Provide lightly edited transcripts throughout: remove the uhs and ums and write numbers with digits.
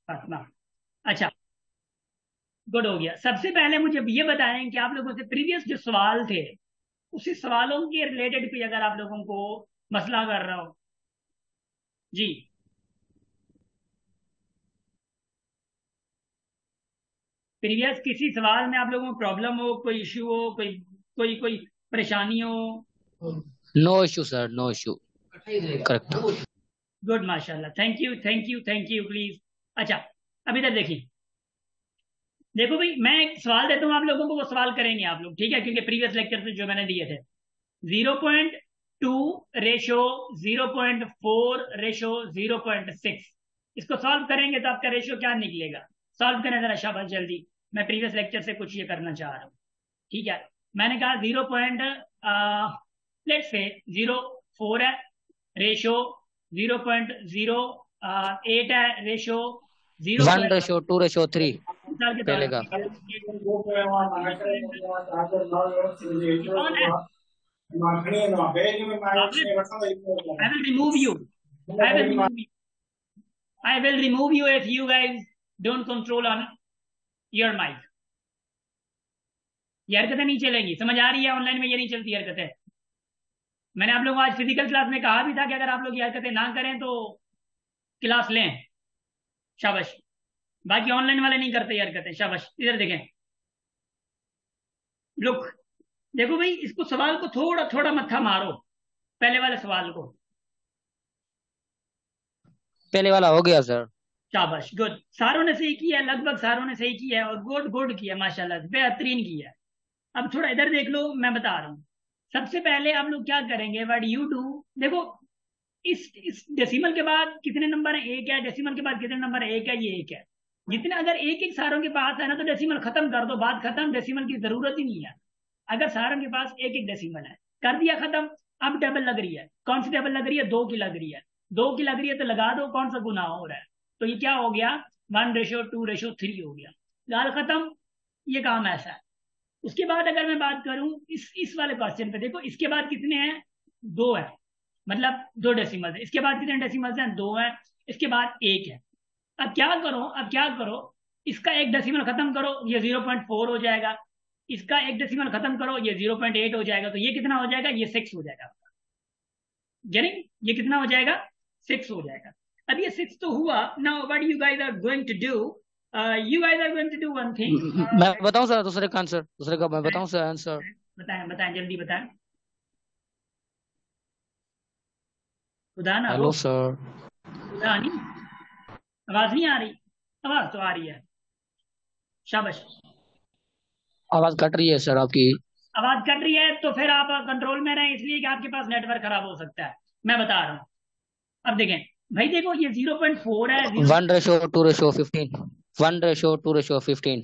फातिमा। अच्छा, गुड हो गया। सबसे पहले मुझे ये बताएं कि आप लोगों से प्रीवियस जो सवाल थे, उसी सवालों के रिलेटेड कोई अगर आप लोगों को मसला कर रहा हो। जी, प्रीवियस किसी सवाल में आप लोगों को प्रॉब्लम हो, कोई इश्यू हो, कोई कोई कोई परेशानी हो। No issue sir, no issue. Correct. Good, माशाल्लाह, thank you thank you thank you, please. अच्छा, अब इधर देखिए। देखो भाई, मैं एक सवाल देता हूँ आप लोगों को, वो सवाल करेंगे आप लोग, ठीक है? क्योंकि प्रीवियस लेक्चर में जो मैंने दिए थे, 0.2 रेशो 0.4 रेशो 0.6, इसको सॉल्व करेंगे तो आपका रेशियो क्या निकलेगा? सॉल्व करें जरा, शाबाश, जल्दी। मैं प्रीवियस लेक्चर से कुछ ये करना चाह रहा हूँ, ठीक है? मैंने कहा 0.4 है, रेशो 0.08 है, रेशो जीरो 1:2:3 मिसाल के तौर चलेगा। पर ये कौन है? Babar, I will remove you. I will remove you. I will remove you if you guys don't control on your mic. ये हरकतें नहीं चलेंगी, समझ आ रही है? ऑनलाइन में ये नहीं चलती हरकतें। मैंने आप लोगों को आज फिजिकल क्लास में कहा भी था कि अगर आप लोग ये हरकतें ना करें तो क्लास लें। शाबाश। बाकी ऑनलाइन वाले नहीं करते ये हरकतें। शाबाश, इधर देखें। लुक, देखो भाई, इसको सवाल को थोड़ा थोड़ा मत्था मारो, पहले वाले सवाल को। पहले वाला हो गया सर। शाबाश, गुड। सारों ने सही किया है, लगभग सारों ने सही किया है, और गुड गुड किया, माशाल्लाह, बेहतरीन किया है। अब थोड़ा इधर देख लो, मैं बता रहा हूँ। सबसे पहले आप लोग क्या करेंगे, व्हाट यू डू। देखो, इस डेसिमल के बाद कितने नंबर है? एक है। डेसिमल के बाद कितने नंबर है? एक है, ये एक है। जितने अगर एक एक सारों के पास है ना, तो डेसिमल खत्म कर दो, बात खत्म, डेसिमल की जरूरत ही नहीं है। अगर सारों के पास एक एक डेसिमल है, कर दिया खत्म। अब टेबल लग रही है, कौन सी टेबल लग रही है? दो की लग रही है। दो की लग रही है तो लगा दो, कौन सा गुना हो रहा है? तो ये क्या हो गया? 1:2:3 हो गया। गाल खत्म। ये काम ऐसा है। उसके बाद अगर मैं बात करूं इस वाले क्वेश्चन पे, देखो इसके बाद कितने हैं? दो है, मतलब दो डेसिमल है। इसके बाद कितने डेसिमल्स हैं? दो है। इसके बाद एक है। अब क्या करो, अब क्या करो, इसका एक डेसिमल खत्म करो, ये 0.4 हो जाएगा। इसका एक डेसिमल खत्म करो, ये 0.8 हो जाएगा। तो ये कितना हो जाएगा? ये 6 हो जाएगा। यानी ये कितना हो जाएगा? 6 हो जाएगा। अब ये 6 तो हुआ। Now what you guys are going to do, you guys are going to do one thing. मैं बताऊं सर दूसरे का आंसर? दूसरे का मैं बताऊं सर आंसर? बताएं बताएं, जल्दी बताएं। खुदा ना हो। Hello sir. खुदा नहीं। आवाज नहीं आ रही? आवाज तो आ रही है। शाबाश। आवाज कट रही है सर आपकी। आवाज कट रही है तो फिर आप कंट्रोल में रहें, इसलिए कि आपके पास नेटवर्क खराब हो सकता है। मैं बता रहा हूँ। अब देखें भाई, देखो ये 0.4 है, जीरो। 1:2:15। 1:2:15।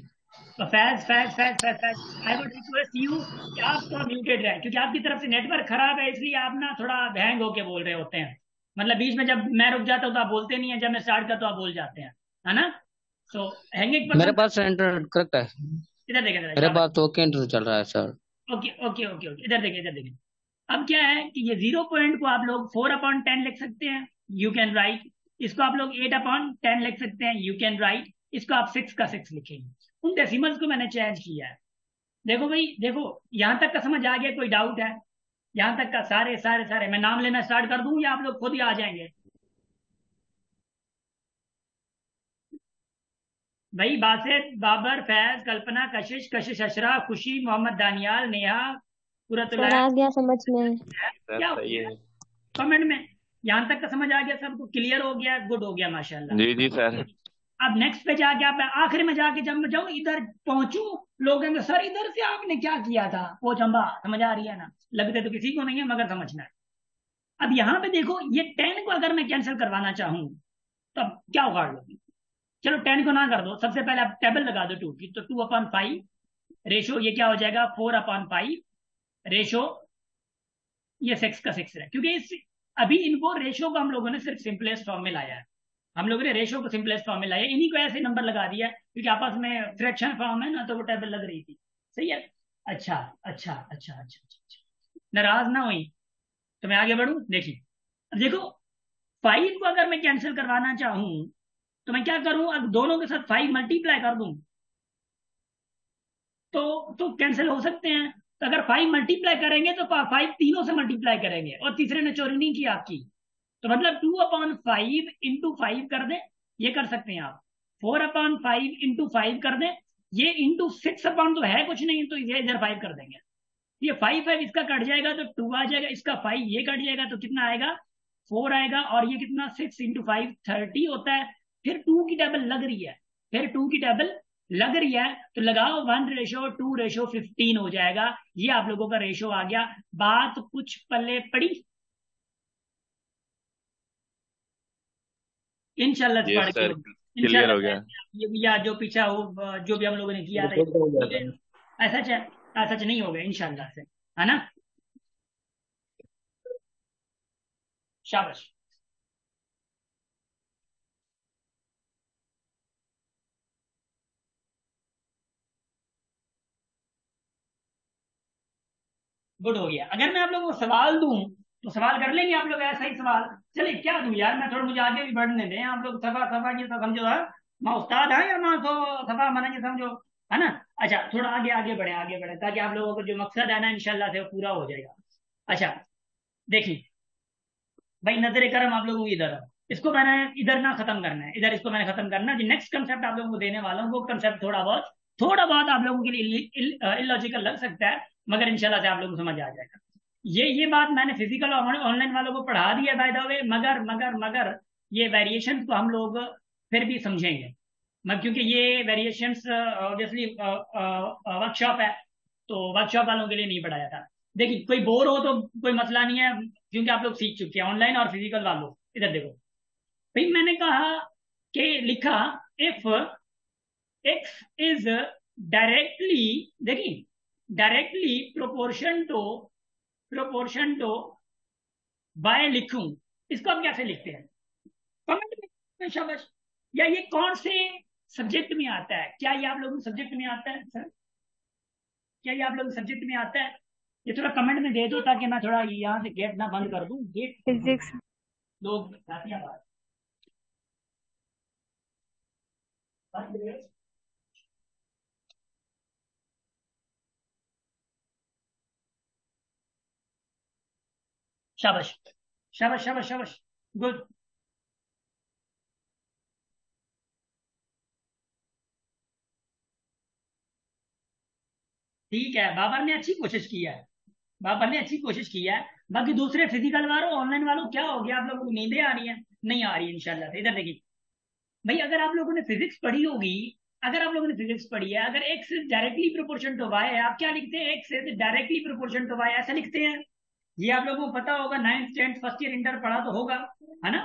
तो Faiz Faiz Faiz Faiz Faiz, I would request you कि आप थोड़ा म्यूटेड रहें, क्योंकि आपकी तरफ से नेटवर्क खराब है, इसलिए आप ना थोड़ा हैंग होके बोल रहे होते हैं। मतलब बीच में जब मैं रुक जाता हूँ तो आप बोलते नहीं है, जब मैं स्टार्ट करता हूँ आप बोल जाते हैं, है ना? सो हैंगिंग मेरे पसंद। पास इंटरनेट करेक्ट है। इधर देखें जरा, मेरे शाबाश। पास तो ओके इंटरनेट चल रहा है sir. Okay okay okay okay, इधर देखें, इधर देखें। अब क्या है कि ये 0 पॉइंट को आप लोग 4/10 लिख सकते हैं, यू कैन राइट। इसको आप लोग 8/10 लिख सकते हैं, यू कैन राइट। इसको आप 6 का 6 लिखेंगे। उन डेसिमल्स को मैंने चेंज किया है। देखो भाई, देखो, यहां तक का समझ आ गया? कोई डाउट है? यहां तक का सारे सारे सारे मैं नाम लेना स्टार्ट कर दूं या आप लोग खुद ही आ जाएंगे? भाई, बासित, बाबर, फैज, कल्पना, कशिश, कशिश अशरा, खुशी, मोहम्मद दानियाल, नेहा, पूरतुल। सर आ गया समझ में। क्या हो गया कमेंट में? यहां तक का समझ आ गया? सबको क्लियर हो गया? गुड हो गया, माशाल्लाह। जी जी सर। अब नेक्स्ट पे जाके आप, आखिर में जाके जब मैं जाऊं इधर पहुंचू, लोग कहेंगे सर इधर से आपने क्या किया था? वो चंबा, समझ आ रही है ना? लगते तो किसी को नहीं है, मगर समझना है। अब यहां पे देखो, ये 10 को अगर मैं कैंसिल करवाना चाहूं तो अब क्या उखाड़ लोगे? चलो 10 को ना कर दो, सबसे पहले आप टेबल लगा दो 2 की, तो 2/5 रेशो, ये क्या हो जाएगा? 4/5 रेशो, ये 6 का 6 है। क्योंकि इस अभी इनको रेशो को हम लोगों ने सिर्फ सिंपलेस्ट फॉर्म में लाया है। हम लोगों ने रेशो को सिंपलेस्ट फॉर्म में लाया, इन्हीं को ऐसे नंबर लगा दिया है, क्योंकि आपस में फ्रैक्शन फॉर्म है ना, तो वो टेबल लग रही थी। सही है। अच्छा अच्छा अच्छा अच्छा अच्छा अच्छा। नाराज ना हुई तो मैं आगे बढ़ूं। देखिए, अब देखो, 5 को अगर मैं कैंसिल करवाना चाहूं तो मैं क्या करूं, अब दोनों के साथ 5 मल्टीप्लाई कर दूं तो कैंसिल हो सकते हैं। तो अगर 5 मल्टीप्लाई करेंगे तो 5 तीनों से मल्टीप्लाई करेंगे और तीसरे ने चोरी नहीं की आपकी। तो मतलब 2/5 इंटू 5 कर दें, ये कर सकते हैं आप। 4/5 इंटू 5 कर दें, ये इंटू 6 तो है कुछ नहीं, तो ये इधर 5 कर देंगे। ये 5 इसका कट जाएगा तो 2 आ जाएगा, इसका 5 ये कट जाएगा तो कितना आएगा, 4 आएगा। और ये कितना, 6 इंटू 5 30 होता है। फिर 2 की टेबल लग रही है, फिर 2 की टेबल लग रही है तो लगाओ 1:2:15 हो जाएगा। ये आप लोगों का रेशो आ गया। बात कुछ पल्ले पड़ी, इंशाल्लाह यस पढ़ के सर, होगी क्लियर हो इंशाल्लाह। गया। या जो पीछा हो, जो भी हम लोगों ने किया था, रिजल्ट हो गया था। ऐसा ऐसा नहीं होगा इंशाल्लाह से, है ना। शाबाश। गुड हो गया। अगर मैं आप लोगों को सवाल दूं तो सवाल कर लेंगे आप लोग, ऐसा ही सवाल। चलिए क्या दूं यार, मैं थोड़ा, मुझे आगे भी बढ़ने दें। आप लोग सफा सफा ये तो समझो है, माँ उस्ताद है या माँ तो सफा मना ये समझो, है ना। अच्छा थोड़ा आगे आगे बढ़े, आगे बढ़े, ताकि आप लोगों को जो मकसद है ना इंशाल्लाह से वो पूरा हो जाएगा। अच्छा देखिए भाई, नजर करम आप लोगों को इधर है। इसको मैंने इधर ना खत्म करना है, इधर इसको मैंने खत्म करना है। जो नेक्स्ट कंसेप्ट आप लोगों को देने वाला हूँ वो कंसेप्ट थोड़ा बहुत आप लोगों के लिए इलॉजिकल लग सकता है, मगर इंशाल्लाह से आप लोगों को समझ आ जाएगा। ये बात मैंने फिजिकल और ऑनलाइन वालों को पढ़ा दी है बाय द वे, मगर ये वेरिएशन को हम लोग फिर भी समझेंगे। क्योंकि ये वेरिएशंस ऑब्वियसली वर्कशॉप है, तो वर्कशॉप वालों के लिए नहीं पढ़ाया था। देखिए कोई बोर हो तो कोई मसला नहीं है, क्योंकि आप लोग सीख चुके हैं ऑनलाइन और फिजिकल वालों। इधर देखो भाई, मैंने कहा कि लिखा इफ एक्स इज डायरेक्टली, देखिए डायरेक्टली प्रोपोर्शन टू बाय लिखूं, इसको आप कैसे लिखते हैं, कमेंट में शाबाश। या ये कौन से सब्जेक्ट में आता है, क्या ये आप लोगों को सब्जेक्ट में आता है सर, क्या ये आप लोगों को सब्जेक्ट में आता है? ये थोड़ा कमेंट में दे दो ताकि मैं थोड़ा यहाँ से गेट ना बंद कर दूं, गेट फिजिक्स। लोग साथियां बात। शाबाश शाबाश शाबाश शाबाश, गुड। ठीक है, बाबर ने अच्छी कोशिश की है, बाबर ने अच्छी कोशिश की है। बाकी दूसरे फिजिकल वालों ऑनलाइन वालों क्या हो गया, आप लोगों को नींदें आ रही हैं? नहीं आ रही है इंशाल्लाह से। इधर देखिए भाई, अगर आप लोगों ने फिजिक्स पढ़ी होगी, अगर आप लोगों ने फिजिक्स पढ़ी है, अगर x is directly proportion to y है, आप क्या लिखते हैं, x is directly proportion to y, ऐसा लिखते हैं। ये आप लोगों को पता होगा, 9th 10th first year inter पढ़ा तो होगा, है ना,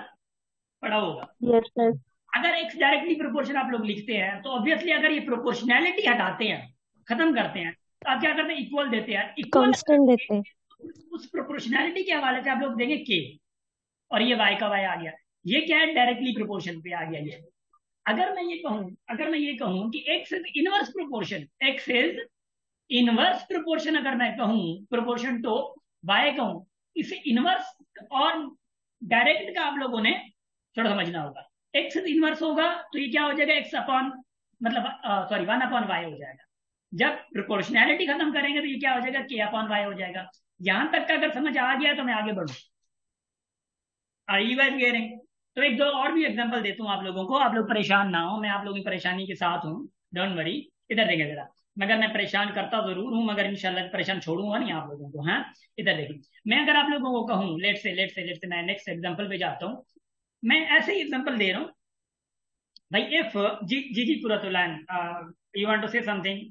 पढ़ा होगा। Yes sir. अगर एक्स डायरेक्टली प्रोपोर्शन आप लोग लिखते हैं तो ऑब्वियसली अगर ये प्रोपोर्शनैलिटी हटाते हैं, खत्म करते हैं, तो आप क्या करते हैं, इक्वल देते हैं। इक्वल कांस्टेंट देते हैं। उस प्रोपोर्शनैलिटी के हवाले से आप लोग देंगे के, और ये वाई का वाई आ गया। ये क्या है, डायरेक्टली प्रोपोर्शन पे आ गया ये। अगर मैं ये कहूं कि x is inverse proportion, x is inverse proportion, अगर मैं कहूं प्रोपोर्शन टू वाई कहूं, इसे इनवर्स और डायरेक्ट का आप लोगों ने थोड़ा समझना होगा। एक्स इनवर्स होगा तो ये क्या हो जाएगा, एक्स अपॉन, मतलब सॉरी 1/y हो जाएगा। जब प्रोपोर्शनैलिटी खत्म करेंगे तो ये क्या हो जाएगा, k/y हो जाएगा। यहां तक का अगर समझ आ गया तो मैं आगे बढ़ू। Are you guys hearing? तो एक दो और भी एग्जांपल देता हूँ आप लोगों को, आप लोग परेशान ना हो, मैं आप लोगों की परेशानी के साथ हूँ, डोंट वरी। इधर देखें जरा, मगर मैं परेशान करता जरूर हूँ, मगर इंशाल्लाह परेशान छोड़ूंगा नहीं आप लोगों को। हाँ इधर देखिए, मैं अगर आप लोगों को कहूँ, लेट से मैं नेक्स्ट एग्जांपल पे जाता हूँ। मैं ऐसे ही एग्जांपल दे रहा हूँ भाई। इफ जी जी जी पूरा तो line, you want to say something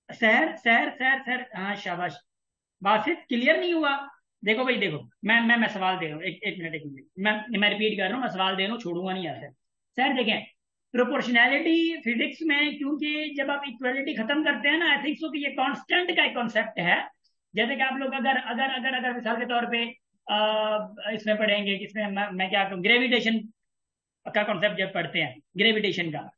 sir, sir हाँ शाबाश। बासित क्लियर नहीं हुआ? देखो भाई देखो, मैं सवाल दे रहा हूँ, एक मिनट मैं रिपीट कर रहा हूँ, मैं सवाल दे रहा हूँ, छोड़ूंगा नहीं ऐसे। सर देखें, प्रोपोर्शनैलिटी फिजिक्स में, क्योंकि जब आप इक्वलिटी खत्म करते हैं ना, एथिक्स को, ये कांस्टेंट का एक कॉन्सेप्ट है। जैसे कि आप लोग अगर अगर अगर अगर मिसाल के तौर पे इसमें पढ़ेंगे, किसमें मैं क्या कहूँ, ग्रेविटेशन का कॉन्सेप्ट जब पढ़ते हैं, ग्रेविटेशन का,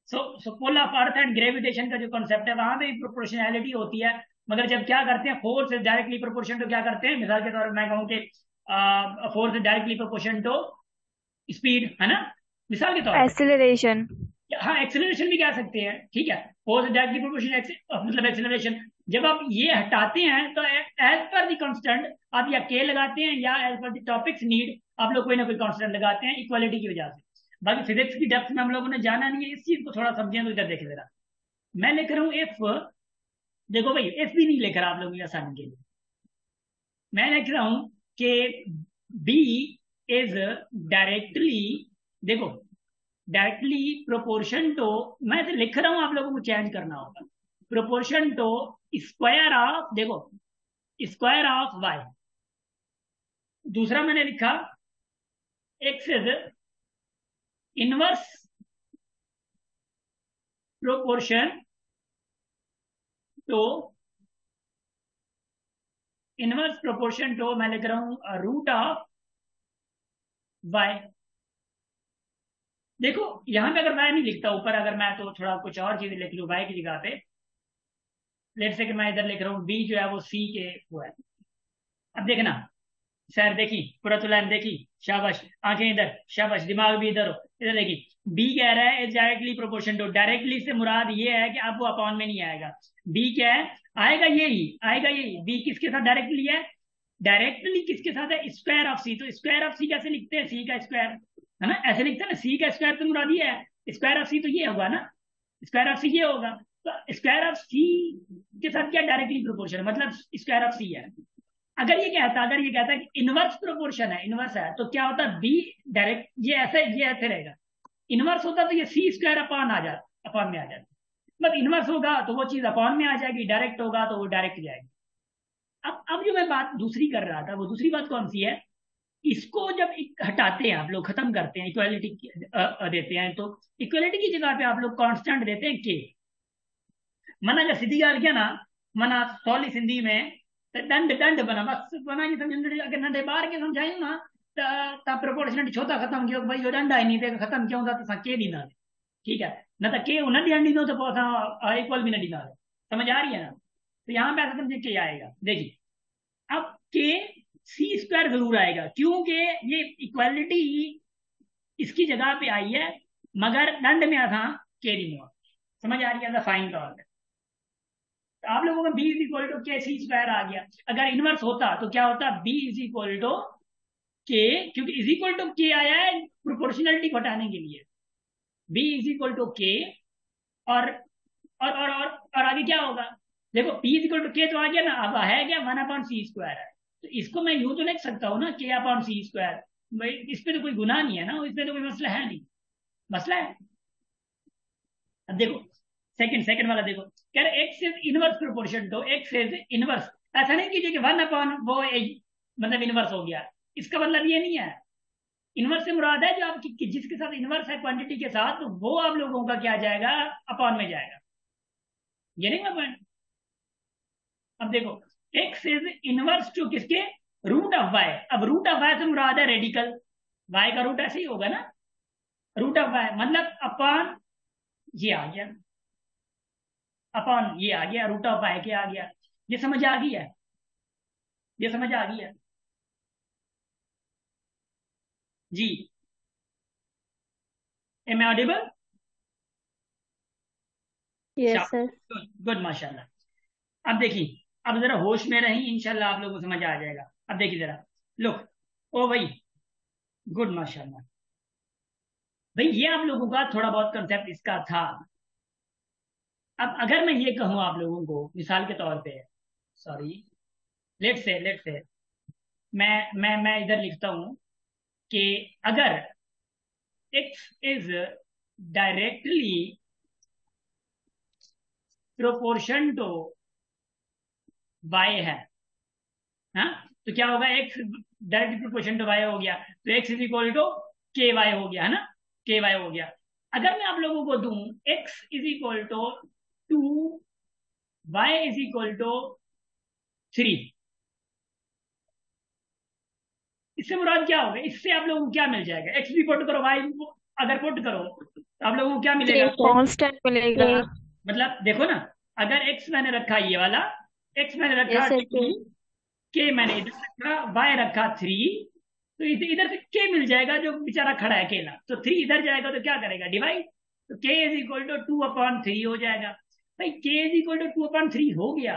सो पुल ऑफ अर्थ एंड ग्रेविटेशन का जो कॉन्सेप्ट है, वहां पे प्रोपोर्शनैलिटी होती है। मगर जब क्या करते हैं, फोर्स इज डायरेक्टली प्रोपोर्शन तो क्या करते हैं, मिसाल के तौर पर मैं कहूँ कि force directly proportion to speed, है ना, मिसाल के तौर पे। एक्सेलरेशन। हाँ, एक्सेलरेशन भी कह सकते हैं, ठीक है, फोर्स डायरेक्टली प्रोपोर्शनल मतलब एक्सेलरेशन। जब आप ये हटाते हैं तो एज पर द कांस्टेंट आप या के लगाते हैं या as per the topics need आप लोग कोई ना कोई कांस्टेंट लगाते हैं इक्वालिटी की वजह से। बाकी फिजिक्स की डेप्थ में हम लोगों ने जाना नहीं है, इस चीज को थोड़ा समझें। तो इधर देखें जरा, मैं लिख रहा हूँ इफ, देखो भाई इफ भी नहीं लिख रहा आप लोगों की आसानी के लिए, मैं लिख रहा हूं कि बी इज डायरेक्टली, देखो डायरेक्टली प्रोपोर्शन टू, मैं तो लिख रहा हूं आप लोगों को चेंज करना होगा, प्रोपोर्शन टू स्क्वायर ऑफ, देखो स्क्वायर ऑफ वाई। दूसरा मैंने लिखा x is inverse proportion to, inverse proportion to मैं लिख रहा हूं रूट ऑफ वाई। देखो यहां पे अगर वाई नहीं लिखता ऊपर, अगर मैं तो थोड़ा कुछ और चीज लिख लूं वाई की जगह पे, लेट से कि मैं इधर लिख रहा हूँ बी जो है वो सी के वो है। अब देखना सर, देखी पूरा तो लाइन देखी, शाबाश, आंखें इधर, शाबाश, दिमाग भी इधर हो, इधर देखी। बी कह रहा है is directly proportion to, directly से मुराद ये है कि अब वो अपॉन में नहीं आएगा। बी क्या है, आएगा यही, आएगा यही। बी किसके साथ डायरेक्टली है, डायरेक्टली किसके साथ है, स्क्वायर ऑफ सी। तो स्क्वायर ऑफ सी कैसे लिखते हैं, सी का स्क्वायर, है ना, ऐसे लिखते हैं ना, सी का स्क्वायर तो मुराद ये है, स्क्वायर ऑफ सी तो ये होगा ना, स्क्वायर ऑफ सी ये होगा। तो स्क्वायर ऑफ सी के साथ क्या डायरेक्टली प्रोपोर्शन, मतलब स्क्वायर ऑफ सी है। अगर ये कहता, अगर ये कहता है कि इनवर्स प्रोपोर्शन है, इनवर्स है, तो क्या होता है बी डायरेक्ट, ये ऐसे रहेगा। इनवर्स होता तो ये सी स्क्वायर अपॉन आ जाता, अपॉन में आ जाता, मतलब इनवर्स होगा तो वो चीज अपॉन में आ जाएगी, डायरेक्ट होगा तो वो डायरेक्ट जाएगी। अब जो मैं बात दूसरी कर रहा था, वो दूसरी बात कौन सी है, इसको जब हटाते हैं आप लोग, खत्म करते हैं, इक्वालिटी देते हैं, तो इक्वालिटी की जगह पे आप लोग कांस्टेंट देते हैं के। मना जो सीधी गाल क्या ना, मना सौली सिंधी में तो दंड दंड बना, बस बना जी समझ, अगर नंढे बार के समझायूं ना तो प्रोपोर्शनल छोटा खत्म किया भाई, जो दंड आई नहीं थे खत्म क्यों था, तो के ॾींदा, ठीक है, न तो के न ॾियणु ॾींदो तो पोइ असां इक्वल भी न ॾींदा। समझ आ रही है ना, तो यहाँ पे ऐसा समझे के आएगा। देखिए अब के सी स्क्वायर जरूर आएगा, क्योंकि ये इक्वालिटी इसकी जगह पे आई है, मगर दंड में था के ॾींदो। समझ आ रही है, फाइन तौर पर तो आप लोगों में बी इज इक्वल टू के सी स्क्वायर आ गया। अगर इनवर्स होता तो क्या होता, बी इज इक्वल टू के, क्योंकि इज इक्वल टू के आया है प्रोपोर्शनलिटी घटाने के लिए, बी इज इक्वल टू के, और और आगे क्या होगा, देखो पी इज इक्वल टू के तो आ गया ना, अब है क्या, वन अपॉन सी स्क्वायर है। तो इसको मैं यूं तो लिख सकता हूँ ना, के अपॉन सी स्क्वायर, भाई इस पे तो कोई गुनाह नहीं है ना, इस पे तो कोई मसला है नहीं, मसला है। अब देखो सेकंड सेकंड वाला देखो, कह रहे x is inverse proportion to, x is inverse, ऐसा नहीं कीजिए कि वन अपॉन वो मतलब इनवर्स हो गया, इसका मतलब ये नहीं है। इनवर्स से मुराद है जो आपकी जिसके साथ इनवर्स है क्वांटिटी के साथ, तो वो आप लोगों का क्या जाएगा, अपॉन में जाएगा, ये नहीं मैं पॉइंट। अब देखो एक्स इज इनवर्स टू किसके, रूट ऑफ वाई। अब रूट ऑफ वाई से मुराद है रेडिकल, वाई का रूट ऐसे ही होगा ना, रूट ऑफ वाई मतलब अपॉन ये आ गया, अपॉन ये आ गया, रूट ऑफ वाई के आ गया। ये समझ आ गई है, ये समझ आ गई है जी, am audible, yes sir. Good माशाल्लाह। अब देखिए, अब जरा होश में रही, इंशाल्लाह आप लोगों को समझ आ जाएगा। अब देखिए जरा, लुक, ओ भाई, गुड माशाल्लाह भाई, ये आप लोगों का थोड़ा बहुत कंसेप्ट इसका था। अब अगर मैं ये कहूं आप लोगों को मिसाल के तौर पे, सॉरी, लेट से मैं इधर लिखता हूं कि अगर x is directly proportion to y है, हाँ, तो क्या होगा, x directly proportion to y हो गया, तो x is equal to k y हो गया, है ना, के वाई हो गया। अगर मैं आप लोगों को दूं x is equal to 2, y is equal to 3, इससे मुराद क्या होगा, इससे आप लोगों को क्या मिल जाएगा, x भी पुट करो, y अगर पुट करो तो आप लोगों को क्या मिलेगा, कांस्टेंट मिलेगा। मतलब देखो ना, अगर x मैंने रखा ये वाला, x मैंने रखा यस सर। 2, के मैंने इधर रखा, वाई रखा 3, तो इधर से के मिल जाएगा जो बेचारा खड़ा है अकेला, तो 3 इधर जाएगा तो क्या करेगा, डिवाइड, तो के इज इक्वल टू 2/3 हो जाएगा। भाई के इज इक्वल टू 2/3 हो गया।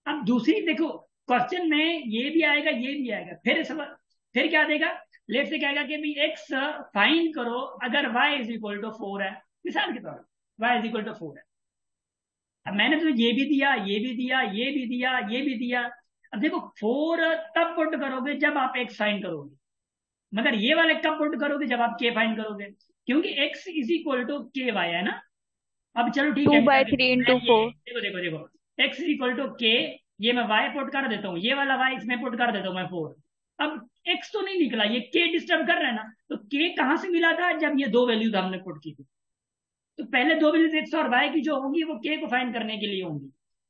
अब दूसरी देखो, क्वेश्चन में ये भी आएगा ये भी आएगा, फिर क्या देगा, लेट से कहेगा कि भाई एक्स फाइंड करो अगर वाई इज इक्वल टू 4 है, मिसाल के तौर पर वाई इज इक्वल टू 4 है। अब मैंने तो ये भी दिया, ये भी दिया, ये भी दिया, ये भी दिया। अब देखो 4 तब पुट करोगे जब आप एक्स फाइंड करोगे, मगर ये वाले कब पुट करोगे, जब आप के फाइंड करोगे, क्योंकि x is equal to k Y है ना। अब चलो ठीक है, 2/3 मैं into ये 4. देखो देखो देखो, एक्स इज इक्वल टू के, ये मैं वाई पुट कर देता हूँ, ये वाला वाई इसमें पुट कर देता हूँ मैं 4। अब एक्स तो नहीं निकला, ये के डिस्टर्ब कर रहा है ना, तो के कहां से मिला था, जब ये दो वैल्यूज हमने पुट की थी। तो पहले दो वैल्यूज एक्स और वाई की जो होंगी वो के को फाइंड करने के लिए होंगी,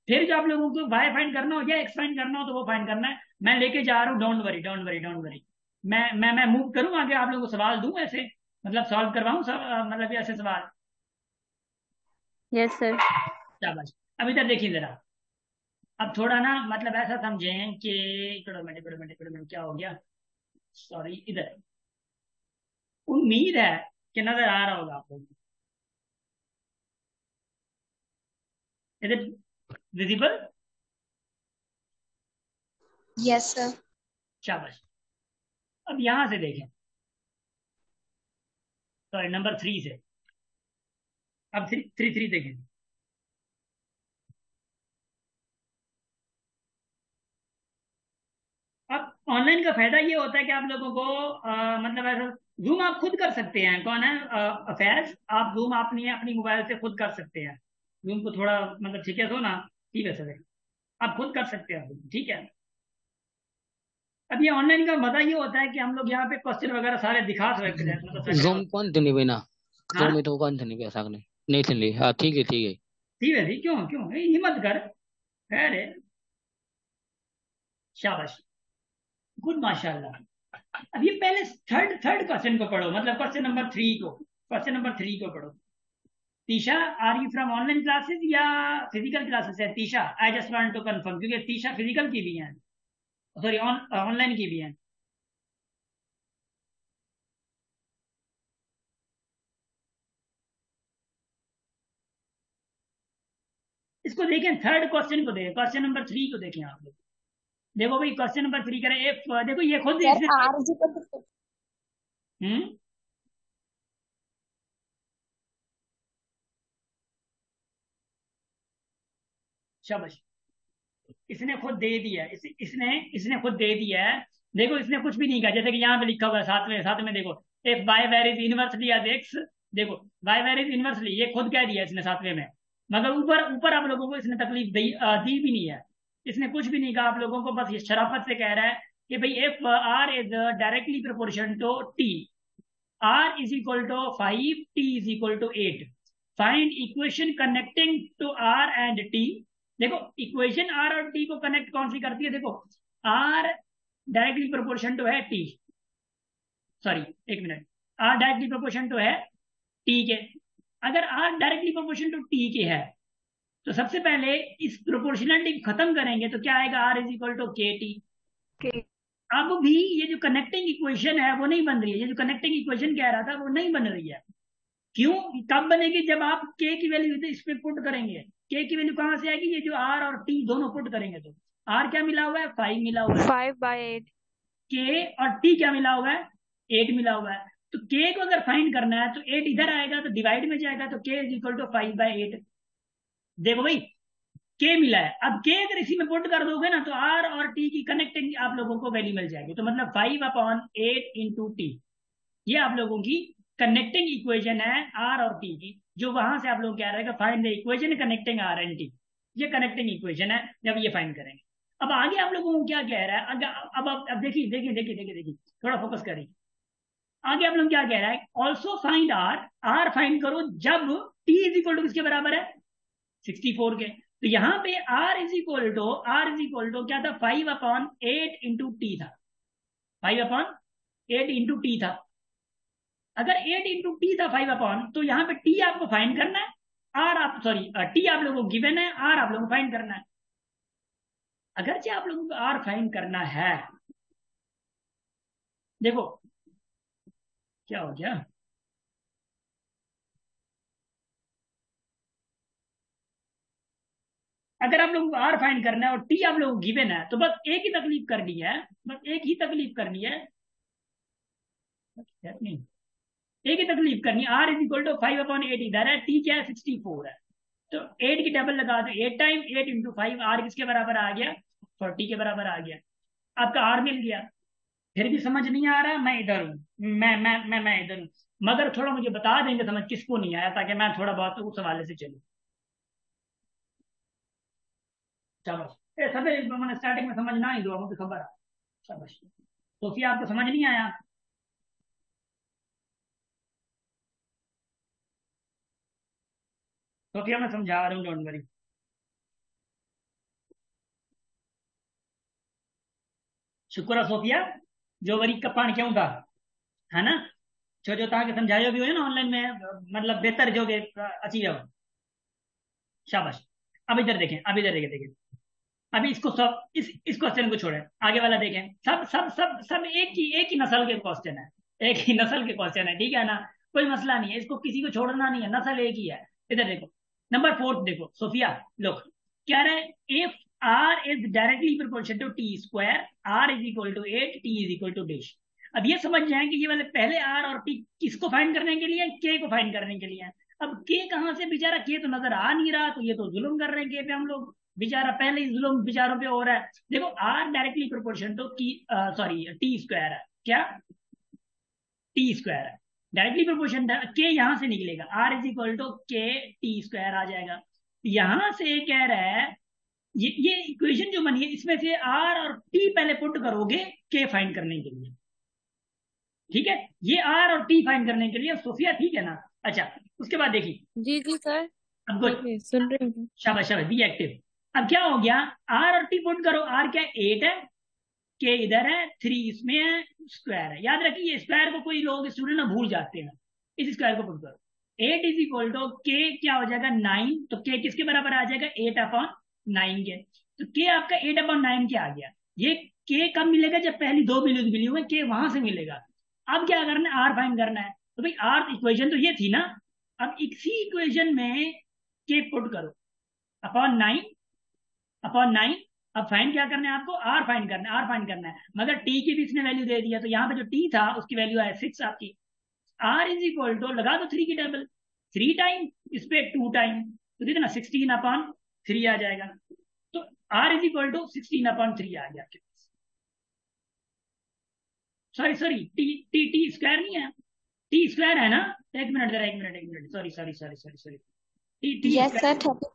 फिर जो आप लोगों को वाई फाइंड करना हो या एक्स फाइंड करना हो तो वो फाइंड करना है। मैं लेके जा रहा हूँ, don't worry don't worry don't worry. मैं मूव करूँ आगे, आप लोगों को सवाल दूं ऐसे, मतलब सॉल्व करवाऊं मतलब ये ऐसे सवाल। Yes, sir. शाबाश। अब इधर देखिए जरा, अब थोड़ा ना मतलब ऐसा समझें कि इकोनॉमिक क्या हो गया, सॉरी, इधर उम्मीद है कि नजर आ रहा होगा आपको, इधर विजिबल। Yes, sir. शाबाश। अब यहां से देखें, सॉरी नंबर 3 से, अब 3 देखें। अब ऑनलाइन का फायदा ये होता है कि आप लोगों को मतलब ऐसा जूम आप खुद कर सकते हैं, कौन है अफैज, आप जूम अपनी अपनी मोबाइल से खुद कर सकते हैं। जूम को थोड़ा मतलब ठीक है, तो ना ठीक है सर, आप खुद कर सकते हैं, ठीक है। अब ये ऑनलाइन का मजा ये होता है कि हम लोग यहाँ पे क्वेश्चन वगैरह सारे दिखा सकते हैं, मतलब सकते जूम हैं। कौन थी नहीं बिना, हाँ जूम तो कौन थी नहीं पैसा नहीं थी हाँ ठीक है ठीक है। ठीक है जी, क्यों क्यों हिम्मत कर, खैर है, शाबाश, गुड माशाल्लाह। अब ये पहले थर्ड थर्ड क्वेश्चन को पढ़ो, मतलब क्वेश्चन नंबर थ्री को पढ़ो। Tisha, are you from online classes या फिजिकल क्लासेस है Tisha, I just want to confirm, क्योंकि तीशा फिजिकल की भी है, सॉरी ऑनलाइन की भी है। इसको देखें, थर्ड क्वेश्चन को देखें, क्वेश्चन नंबर 3 को देखें आप लोग। देखो भाई क्वेश्चन नंबर 3 करें, इफ देखो ये खुद Sir, इसने, R is equal to 6. हम्म, शाबाश, इसने खुद दे दिया, इसने खुद दे दिया है। देखो इसने कुछ भी नहीं कहा, जैसे कि यहाँ पे लिखा हुआ है साथ में, देखो, if y varies inversely as x, देखो बाय वेरीज इनवर्सली, ये खुद कह दिया इसने सातवें में, मगर ऊपर ऊपर आप लोगों को इसने तकलीफ दी भी नहीं है, इसने कुछ भी नहीं कहा आप लोगों को, बस ये शराफत से कह रहा है कि भाई if r is directly proportion to t, r is equal to 5, t is equal to 8, find equation connecting to r and t. देखो इक्वेशन आर और टी को कनेक्ट कौन सी करती है, देखो आर डायरेक्टली प्रोपोर्शन टू है टी, सॉरी एक minute, r directly proportion to है टी के। अगर r directly proportion to t के है तो सबसे पहले इस प्रोपोर्शनलिटी खत्म करेंगे तो क्या आएगा, आर इज इक्वल टू के टी। Okay. अब भी ये जो कनेक्टिंग इक्वेशन है वो नहीं बन रही है, ये जो कनेक्टिंग इक्वेशन कह रहा था वो नहीं बन रही है। क्यों, कब बनेगी, जब आप के की वैल्यू इस पे पुट करेंगे। के की वैल्यू कहां से आएगी, ये जो आर और टी दोनों पुट करेंगे तो आर क्या मिला हुआ है, 5 मिला हुआ है, 5/8. के और टी क्या मिला हुआ है, 8 मिला हुआ है। तो के को अगर फाइंड करना है तो 8 इधर आएगा तो डिवाइड में जाएगा, तो के इज इक्वल टू 5/8। देखो भाई के मिला है, अब के अगर इसी में पुट कर दोगे ना तो आर और टी की कनेक्टिंग आप लोगों को वैल्यू मिल जाएगी, तो मतलब 5/8 इंटू टी, ये आप लोगों की कनेक्टिंग इक्वेशन है आर और टी की, जो वहां से आप लोग क्या रहेगा, find the equation connecting r and t, ये कनेक्टिंग इक्वेशन है, जब ये फाइंड करेंगे। अब आगे आप लोगों को क्या कह रहा है, अब देखिए देखिए देखिए देखिए देखिए, थोड़ा फोकस करिए। आगे आप लोग क्या कह रहा है, also find r, r find करो जब टी इज इक्वल टू किसके बराबर है, 64 के। तो यहाँ पे आर इज इक्वल टू क्या था, 5/8 इंटू टी था, 5/8 इंटू टी था। अगर 8 इंटू टी था 5/, तो यहाँ पे टी आपको फाइंड करना है, आर आप सॉरी टी आप लोगों को गिवन है, आर आप लोगों को फाइंड करना है। अगरचे आप लोगों को आर फाइंड करना है, देखो क्या हो गया, अगर आप लोगों को आर फाइंड करना है और टी आप लोगों को गिवन है, तो बस एक ही तकलीफ करनी है, बस एक ही तकलीफ करनी है, नहीं, एक ही तकलीफ करनी है। आर इज इक्वल टू 5/8 इधर है, टी क्या है 64 है, तो 8 की टेबल लगा दो, 8 टाइम 8 × 5, आर किसके बराबर आ गया, 40 के बराबर आ गया, आपका आर मिल गया। फिर भी समझ नहीं आ रहा, मैं इधर हूँ, मैं इधर हूँ, मगर थोड़ा मुझे बता देंगे समझ किसको नहीं आया, ताकि मैं थोड़ा बहुत उस हवाले से चलूँ। चलो, ये सब मैंने स्टार्टिंग में समझ ना ही दो, मुझे खबर है। शाबाश। तो फिर आपको समझ नहीं आया, तो फिर मैं समझा रहा हूँ, डोंट वरी। शुक्र है सोफिया, जो वरी का पान क्यों था, है ना, जो तव्हांखे समझायो भी हो ना ऑनलाइन में, मतलब बेहतर जो के अची वियो। शाबाश। अब इधर देखें, अब इधर देखें, देखें, अभी इसको सब इस क्वेश्चन को छोड़ें, आगे वाला देखें, सब सब सब सब एक ही नस्ल के क्वेश्चन है, एक ही नस्ल के क्वेश्चन है, ठीक है ना, कोई मसला नहीं है, इसको किसी को छोड़ना नहीं है, नस्ल एक ही है। इधर देखो, नंबर 4 देखो सोफिया, लोग क्या रहा है, if r is directly proportional to t square, r is equal to 8, t is equal to dash. अब ये समझ जाए कि ये वाले पहले आर और टी किसको फाइंड करने के लिए, के को फाइंड करने के लिए है। अब के कहां से, बेचारा के तो नजर आ नहीं रहा, तो ये तो जुल्म कर रहे हैं के पे हम लोग, बेचारा पहले ही जुल्म बेचारों पे हो रहा है। देखो आर डायरेक्टली प्रोपोर्शन टू की, सॉरी टी स्क्वायर है, क्या टी स्क्वायर है, डायरेक्टली प्रोपोर्शन के यहां से निकलेगा, आर इज इक्वल टू के टी स्क्वायर आ जाएगा। यहां से कह रहा है, ये इक्वेशन जो बनी है इसमें से आर और टी पहले पुट करोगे के फाइंड करने के लिए, ठीक है, ये आर और टी फाइंड करने के लिए, सोफिया ठीक है ना। अच्छा, उसके बाद देखिए, जी जी सर। अब ठीक गुड, है, सुन रही हूँ। शाबाश शाबाश, बी एक्टिव। अब क्या हो गया, आर और टी पुट करो, आर क्या 8 है, के इधर है, 3 इसमें है, स्क्वायर है, याद रखिए स्क्वायर को कोई लोग स्टूडेंट ना भूल जाते हैं, इस स्क्वायर को पुट करो, 8 इज इक्वल टू के क्या हो जाएगा 9, तो के किसके बराबर आ जाएगा 8/9 के, तो के आपका 8/9 के आ गया। ये के कब मिलेगा, जब पहली दो वैल्यूज मिली हुई, के वहां से मिलेगा। अब क्या करना है, आर फाइंड करना है, तो भाई आर इक्वेशन तो ये थी ना, अब इसी इक्वेशन में के पुट करो, अपॉन 9 अब फाइंड क्या करना है आपको, आर फाइंड करना है, आर फाइंड करना है, मगर टी की भी इसने वैल्यू दे दिया, तो यहाँ पे जो टी था उसकी वैल्यू है 6 आपकी। आर इज इक्वल टू लगा दो 3 की टेबल, 3 टाइम इस पे 2 टाइम, तो कितना 16/3 आ जाएगा, तो आर इज इक्वल टू 16/3 आ गया आपके पास। Sorry sorry, T T T square नहीं है, टी स्क्वायर है ना, एक मिनट जरा, एक minute, sorry sorry sorry sorry sorry, T T Yes, sir. Square, 34.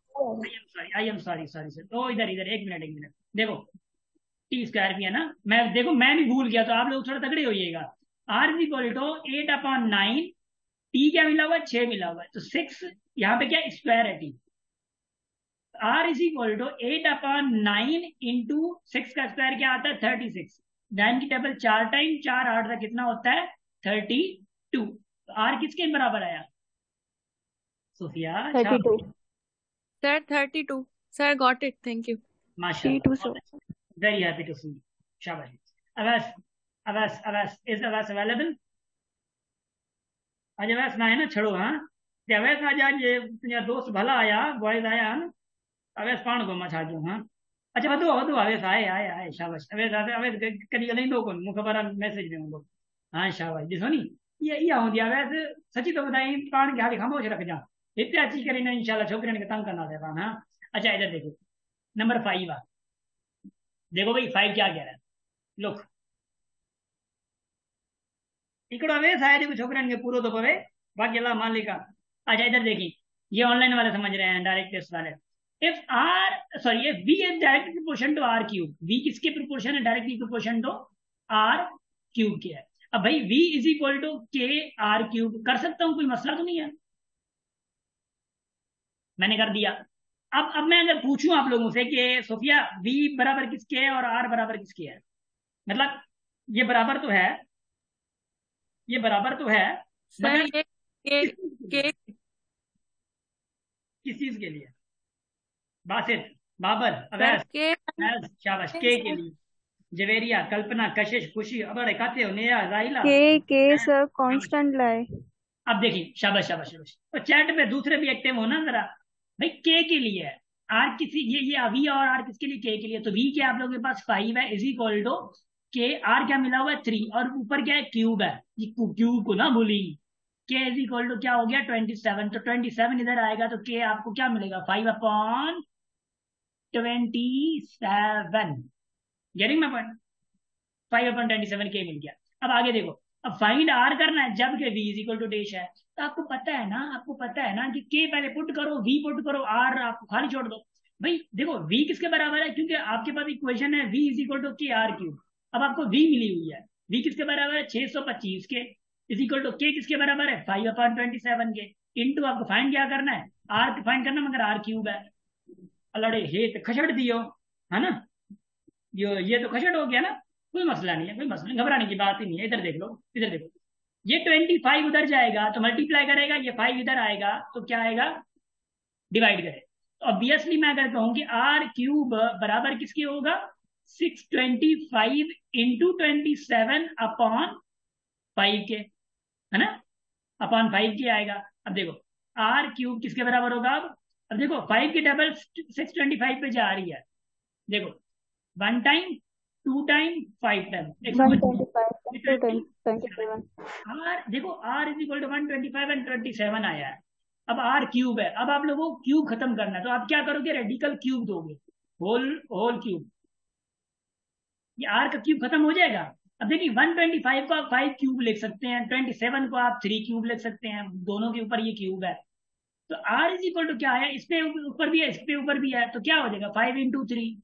I am sorry sorry sorry, oh इधर इधर, एक मिनट देखो, टी स्क्वायर भी है ना, मैं देखो मैं भी भूल गया, तो आप लोग थोड़ा तगड़े होइएगा। R is equal to 8/9, T क्या मिला हुआ है 6 मिला हुआ है, तो 6 यहाँ पे क्या स्क्वायर है t, r is equal to 8/9 into 6 का स्क्वायर क्या आता है 36, 9 की टेबल 4 टाइम 4 8 का कितना होता है 32, तो आर किसके बराबर आया Sophia, 32 sir, 32 sir, got it, thank you. माशाल्लाह, 32 sir. Very happy to see, शाबाश। अवैस, अवैस इज अवैस अवेलेबल, आज अवैस ना है ना छड़ो, हाँ, ते अवैस आज ये तुझा दोस्त भला आया, बॉयज आया ना, अवैस पाण को मछा जो, हाँ, अच्छा वधो वधो अवैस आए आए आए, शाबाश अवैस अवैस कदी ॻाल्हाईंदो कोन, मूंखे ख़बर आहे मैसेज में हूंदो, हाँ शाबाश, ॾिसो नी, इहा हूंदी आहे अवैस, सची थो ॿुधाई, पाण खे हाली ख़ामोश रखजांइ, हिते अची करे न इंशाल्लाह छोकिरियुनि खे तंग कंदासीं पाण, हाँ। अच्छा इधर देखो, नंबर 5 आहे, देखो भाई 5 क्या कह रहा है, लुक, हिकिड़ो अवेस आहे जेको छोकिरनि खे पूरो थो पवे, बाक़ी अल्लाह मालिक आहे। अच्छा इधर देखिए, ये ऑनलाइन वाले समझ रहे हैं, डायरेक्ट टेस्ट वाले, if r sorry if v is direct proportion to r cube, v किसके प्रोपोर्शन है, directly proportion to r cube के है। अब भाई v is equal to k r cube, कर सकता हूं, कोई मसला तो नहीं है, मैंने कर दिया। अब मैं अगर पूछूं आप लोगों से कि सोफिया v बराबर किसके है और r बराबर किसके है, मतलब ये बराबर तो है, ये बराबर तो है, सर मगर ये के किस चीज के लिए, बासित बाबर, सर अवैस, के अवैस, शाबाश। के सर लिए जवेरिया, कल्पना, कशिश, खुशी, अबड़ खाते हो, नेहा, जाहिला। के सर कांस्टेंट लाए। अब देखिए, शाबाश शाबाश शाबाश। तो चैट में दूसरे भी एक्टिव हो ना जरा। भाई के लिए है, आर किसी ये वी और आर किसके लिए, के लिए। तो वी क्या आप लोगों के पास 5 है, is equal to k. Are क्या मिला हुआ है 3, और ऊपर क्या है क्यूब है, ये क्यूब को ना भूली। के इज इक्वल टू क्या हो गया 27, तो 27 इधर आएगा तो के आपको क्या मिलेगा 5/27। Getting my point. 5/27 के मिल गया। अब आगे देखो, अब फाइंड आर करना है जबकि v is equal to dash है। तो आपको पता है ना कि के पहले पुट करो, वी पुट करो, आर आपको खाली छोड़ दो। भाई देखो वी किसके बराबर है, क्योंकि आपके पास इक्वेशन है we is equal to k r cube. अब आपको वी मिली हुई है, वी किसके बराबर है 625 के, इज इक्वल टू के किसके बराबर है 5/27 के, इंटू आपको फाइंड क्या करना है, आर फाइंड करना, मगर आर क्यूब है। अल्लाड़े हे तो खसड़ दियो, है ना। ये तो खसड़ हो गया ना। कोई मसला नहीं है, कोई मसला नहीं, घबराने की बात ही नहीं है। इधर देख लो, इधर देखो, ये 25 उधर जाएगा तो मल्टीप्लाई करेगा, ये 5 इधर आएगा तो क्या आएगा, डिवाइड करे। तो ऑब्वियसली मैं अगर कहूं कि आर क्यूब बराबर किसके होगा 625 इंटू 27/5 के, है ना, अपॉन 5 के आएगा। अब देखो आर क्यूब किसके बराबर होगा। अब देखो 5 की डबल 625 पे जा रही है। देखो 1 time, 2 time, 5 time, 125 to 127। 27. R देखो R is equal to 125 and 27 आया है। अब आर क्यूब है, अब आप लोगों को क्यूब खत्म करना है, तो आप क्या करोगे रेडिकल क्यूब दोगे, होल होल क्यूब। ये आर का क्यूब खत्म हो जाएगा। अब देखिए 125 को आप 5 क्यूब लिख सकते हैं, 27 को आप 3 क्यूब लिख सकते हैं, दोनों के ऊपर ये क्यूब है। तो आर इज इक्वल टू क्या है, इस पे ऊपर भी है, इस पे ऊपर भी है, तो क्या हो जाएगा 5 into 3,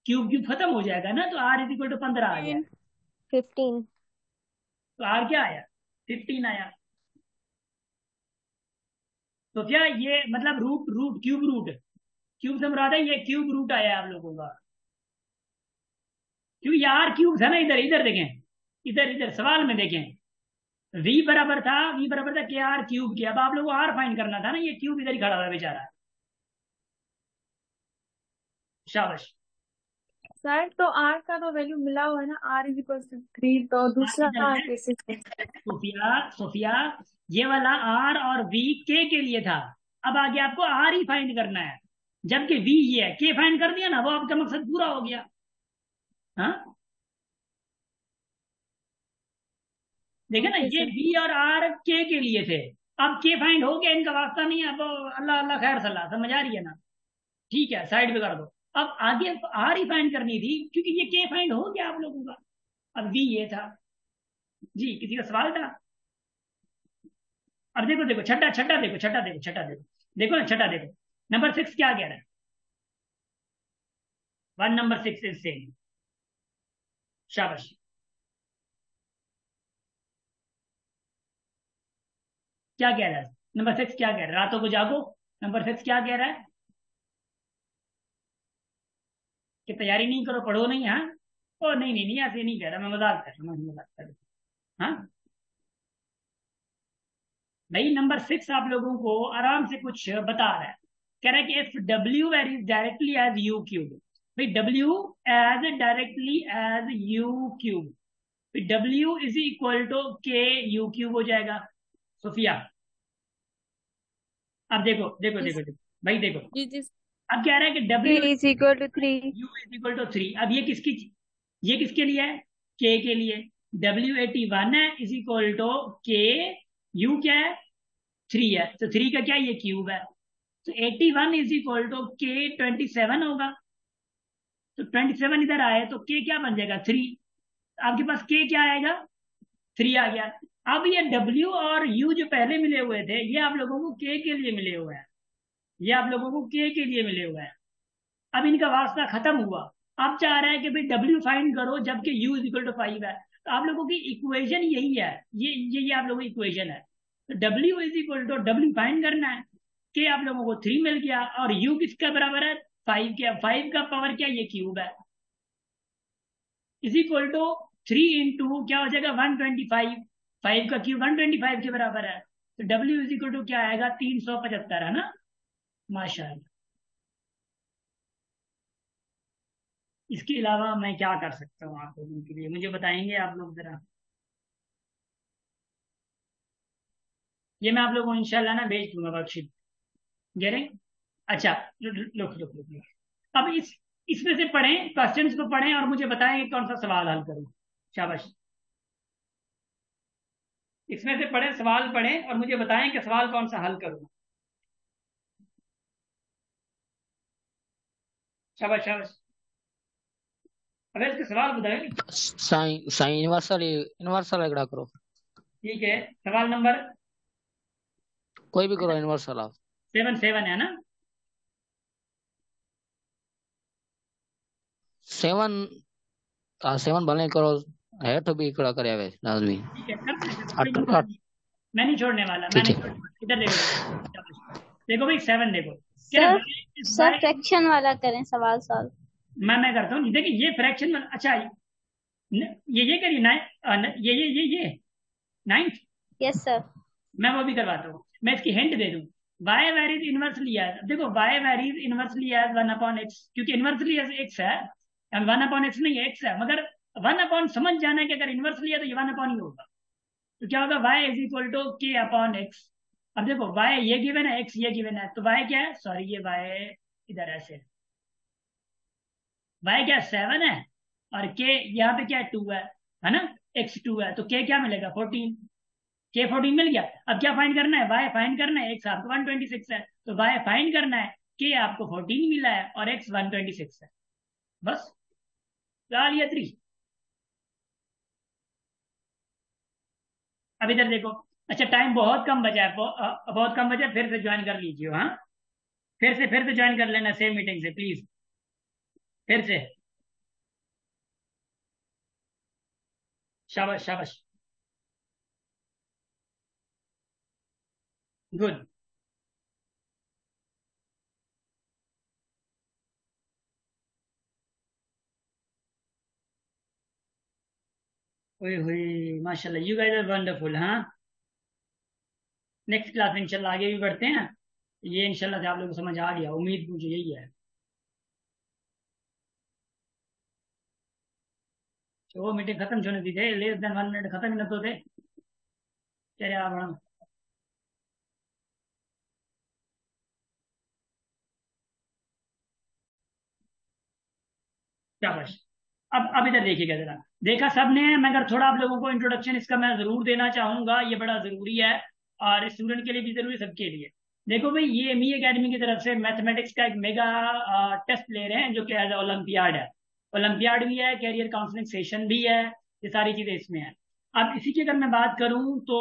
क्यूब क्यूब खत्म हो जाएगा ना, तो आर इज इक्वल टू 15 आ गया। 15. तो आर क्या आया 15 आया। तो क्या ये मतलब root root cube root, cube से मुराद है ये क्यूब रूट आया आप लोगों का, क्योंकि आर क्यूब था ना। इधर इधर देखें, इधर इधर सवाल में देखें, वी बराबर था के आर क्यूब के। अब आप लोगों को आर फाइंड करना था ना, ये क्यूब इधर ही खड़ा हुआ है बेचारा। शाबाश। सर तो आर का तो वैल्यू मिला हुआ है ना, आर इज इक्वल टू 3, तो दूसरा इधर आर है कैसे है? सोफिया, सोफिया, ये वाला आर और वी के लिए था। अब आगे आपको आर ही फाइंड करना है, जबकि वी ये है, के फाइंड कर दिया ना, वो आपका मकसद पूरा हो गया। हाँ देखे ना, ओके ये सर। वी और आर के लिए थे। अब के फाइंड हो गया, इनका वास्ता नहीं है। अब अल्लाह अल्लाह खैर सलाह, समझ आ रही है ना। ठीक है साइड पे कर दो। अब आगे आर ही फाइंड करनी थी, क्योंकि ये के फाइंड हो गया आप लोगों का। अब वी ये था जी, किसी का सवाल था। अब देखो देखो छठा छठा देखो, छठा देखो, छठा देखो, देखो ना छठा देखो, नंबर 6 क्या कह रहा है, 1 नंबर 6 इज सेम। शाबाश। क्या कह रहा है नंबर 6, क्या कह रहा है, रातों को जागो। नंबर 6 क्या कह रहा है कि तैयारी नहीं करो, पढ़ो नहीं। हाँ ओ नहीं नहीं नहीं, ऐसे नहीं कह रहा, मैं मजाक कर रहा हूँ, मजाक कर रहा हूँ। हाँ भाई नंबर 6 आप लोगों को आराम से कुछ बता रहा है, कह रहा है कि if W varies directly as U cube. भाई W as directly as U cube, W is equal to K U cube हो जाएगा। सोफिया अब देखो देखो देखो देखो, भाई देखो, जी जी। अब कह रहा है कि के डब्ल्यू is equal to 3। U is equal to 3। अब ये किसके लिए है, के लिए। W81 है is equal to K, you क्या है 3 है, तो 3 का क्या ये क्यूब है। तो 81 इज इक्वल टू के 27 होगा। तो 27 इधर आए तो के क्या बन जाएगा 3। आपके पास के क्या आएगा 3 आ गया। अब ये W और U जो पहले मिले हुए थे, ये आप लोगों को के लिए मिले हुए हैं, ये आप लोगों को के लिए मिले हुए हैं। अब इनका वास्ता खत्म हुआ। अब चाह रहा है कि भाई डब्ल्यू फाइंड करो जबकि यू इज इक्वल टू 5 है। तो आप लोगों की इक्वेशन यही है, ये आप लोगों की इक्वेशन है। तो W is equal to W find करना है, कि आप लोगों को 3 मिल गया, और यू किसका बराबर है 5 के। 5 का पावर क्या ये क्यूब है, इज इक्वल टू 3 इंटू क्या हो जाएगा 125। 5 का क्यूब 125 के बराबर है, तो डब्ल्यू इज इक्वल टू क्या आएगा 375, है ना। माशाल्लाह। इसके अलावा मैं क्या कर सकता हूँ आप लोगों के लिए, मुझे बताएंगे आप लोग जरा। ये मैं आप लोगों को इंशाल्लाह ना भेज दूंगा वर्कशीट। गेरे अच्छा, लुक लुक लुक लुक। अब इसमें से पढ़ें, क्वेश्चंस को पढ़ें और मुझे बताएं कि कौन सा सवाल हल करूं। शाबाश। इसमें से पढ़ें, सवाल पढ़ें और मुझे बताएं कि सवाल कौन सा हल करूं। शाबाश शाबाश। अबे इसके सवाल बताएं। साइन साइन यूनिवर्सल यूनिवर्सल एकड़ा करो। ठीक है, सवाल नंबर कोई भी करो यूनिवर्सल आप। 7 है ना? 7 7 भले करो। हेठ भी एकड़ा करे वे लाजमी। ठीक है, कर लेते हैं, कोई 8 मसला 8 नहीं। मैं नहीं छोड़ने वाला, मैं ठीक नहीं है। छोड़ने वाला। इधर देखो देखो शाबाश। देखो भाई 7 देखो। कह सर रहे सर फ्रैक्शन वाला करें सवाल सॉल्व। मैं करता हूँ, देखिए ये फ्रैक्शन में अच्छा ये करिए ये 9th। Yes sir. मैं वो भी करवाता हूँ, मैं इसकी हिंट दे दूं। वाई वेरीज इनवर्सली एज, देखो y varies inversely as 1/x, क्योंकि इनवर्सली एज x है, 1/x नहीं है, x है, मगर 1 समझ जाना है कि अगर इनवर्सली है तो ये 1 ही होगा। तो क्या होगा, y is equal to k/x। अब देखो y ये गिवन है, x ये गिवन है, तो y क्या है, सॉरी ये y इधर ऐसे, y क्या 7 है और k यहाँ पे क्या है 2 है ना? x 2 है तो k क्या मिलेगा 14। के 14 मिल गया। अब क्या फाइंड करना है, वाई फाइंड करना है, एक्स आपको 126 है तो वाई फाइंड करना है, के आपको 14 मिला है और एक्स 126 है। बस लिया 3। अब इधर देखो, अच्छा टाइम बहुत कम बचा है, बहुत कम बचा है, फिर से ज्वाइन कर लीजिए। हाँ, फिर से ज्वाइन कर लेना सेम मीटिंग से प्लीज, फिर से। शाबाश शाबाश, गुड। ओए होए, माशाल्लाह, यू गाइस आर वंडरफुल। हाँ, नेक्स्ट क्लास में इंशाल्लाह आगे भी बढ़ते हैं। ये इंशाल्लाह से आप लोगों को समझ आ गया, उम्मीद मुझे यही है। तो वो मीटिंग खत्म होने दी थे, लेस देन 1 मिनट खत्म ही न तो थे। चले आप बड़ा शाबाश। अब इधर देखिएगा जरा, देखा सबने, मगर थोड़ा आप लोगों को इंट्रोडक्शन इसका मैं जरूर देना चाहूंगा, ये बड़ा जरूरी है और स्टूडेंट के लिए भी जरूरी, सबके लिए। देखो भाई, ये एमई एकेडमी की तरफ से मैथमेटिक्स का एक मेगा टेस्ट ले रहे हैं जो कि एज ओलंपियाड है। ओलंपियाड भी है, कैरियर काउंसलिंग सेशन भी है, ये सारी चीजें इसमें है। अब इसी की अगर मैं बात करूं तो,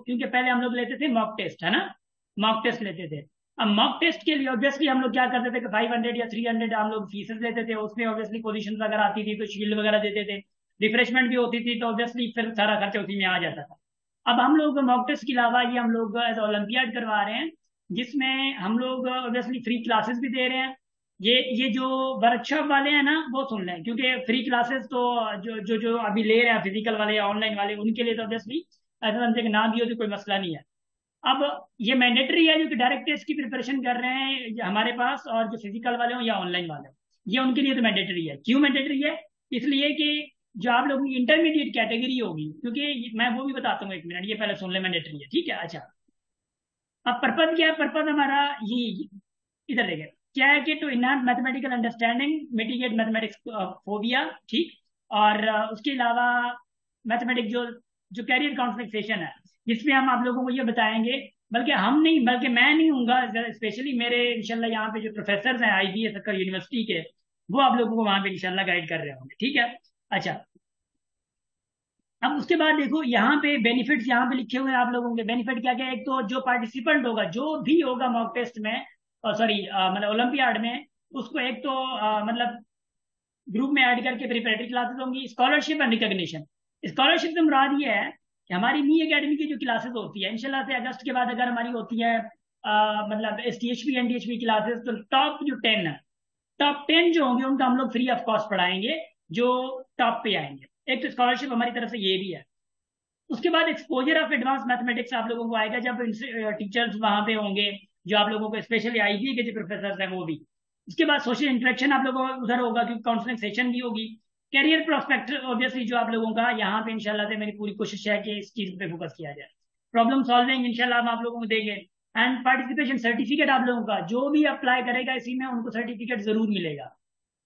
क्योंकि पहले हम लोग लेते थे मॉक टेस्ट, है ना? मॉक टेस्ट लेते थे। अब मॉक टेस्ट के लिए ऑब्वियसली हम लोग क्या करते थे कि 500 या 300 हम लोग फीसेस लेते थे, उसमें ऑब्वियसली पोजीशन वगैरह आती थी तो शील्ड वगैरह देते थे, रिफ्रेशमेंट भी होती थी, तो ऑब्वियसली फिर सारा खर्चा उसी में आ जाता था। अब हम लोग मॉक टेस्ट के अलावा ये हम लोग एज ओलंपियाड करवा रहे हैं, जिसमें हम लोग ऑब्वियसली फ्री क्लासेस भी दे रहे हैं। ये जो वर्कशॉप वाले हैं ना वो सुन लें, क्योंकि फ्री क्लासेस तो जो अभी ले रहे हैं फिजिकल वाले या ऑनलाइन वाले, उनके लिए तो ऑब्वियसली ऐसा समझे कि ना भी हो तो कोई मसला नहीं है। अब ये मैंडेटरी है जो कि डायरेक्ट टेस्ट की प्रिपरेशन कर रहे हैं हमारे पास, और जो फिजिकल वाले हो या ऑनलाइन वाले हो, ये उनके लिए तो मैंडेटरी है। क्यों मैंडेटरी है? इसलिए कि जो आप लोगों की इंटरमीडिएट कैटेगरी होगी, क्योंकि मैं वो भी बताता हूँ, 1 मिनट ये पहले सुन ले, मैंडेटरी है, ठीक है? अच्छा, अब पर्पज क्या है? पर्पज हमारा ये इधर देखें, क्या है कि to enhance mathematical understanding, mitigate mathematics phobia, ठीक। और उसके अलावा मैथमेटिक्स जो जो कैरियर काउंसलिंग सेशन है, जिसमें हम आप लोगों को ये बताएंगे, बल्कि हम नहीं, बल्कि मैं नहीं हूँगा, स्पेशली मेरे इंशाल्लाह यहाँ पे जो प्रोफेसर हैं आईबीएस सक्कर यूनिवर्सिटी के, वो आप लोगों को वहां पे इंशाल्लाह गाइड कर रहे होंगे, ठीक है? अच्छा, अब उसके बाद देखो यहाँ पे बेनिफिट्स यहाँ पे लिखे हुए हैं आप लोगों के। बेनिफिट क्या क्या है? एक तो जो पार्टिसिपेंट होगा, जो भी होगा मॉक टेस्ट में, सॉरी मतलब ओलंपियाड में, उसको एक तो मतलब ग्रुप में ऐड करके प्रिपरेटरी क्लासेस होंगी, स्कॉलरशिप एंड रिकॉग्निशन। स्कॉलरशिप से मुराद ये है कि हमारी मी एकेडमी की जो क्लासेस होती है, इंशाल्लाह से अगस्त के बाद अगर हमारी होती है मतलब STHP NTHP क्लासेस, तो टॉप टेन जो होंगे उनका हम लोग फ्री ऑफ कॉस्ट पढ़ाएंगे, जो टॉप पे आएंगे। एक तो स्कॉलरशिप हमारी तरफ से ये भी है। उसके बाद एक्सपोजर ऑफ एडवांस मैथमेटिक्स आप लोगों को आएगा, जब टीचर्स वहां पे होंगे, जो आप लोगों को स्पेशली आईबी के जो प्रोफेसर हैं वो भी, उसके बाद सोशल इंटरेक्शन आप लोगों का उधर होगा क्योंकि काउंसलिंग सेशन भी होगी। कैरियर प्रोस्पेक्ट ऑब्वियसली जो आप लोगों का यहाँ पे इंशाल्लाह से मेरी पूरी कोशिश है कि इस चीज पे फोकस किया जाए। प्रॉब्लम सॉल्विंग इंशाल्लाह हम आप लोगों को देंगे। एंड पार्टिसिपेशन सर्टिफिकेट आप लोगों का जो भी अप्लाई करेगा इसी में उनको सर्टिफिकेट जरूर मिलेगा।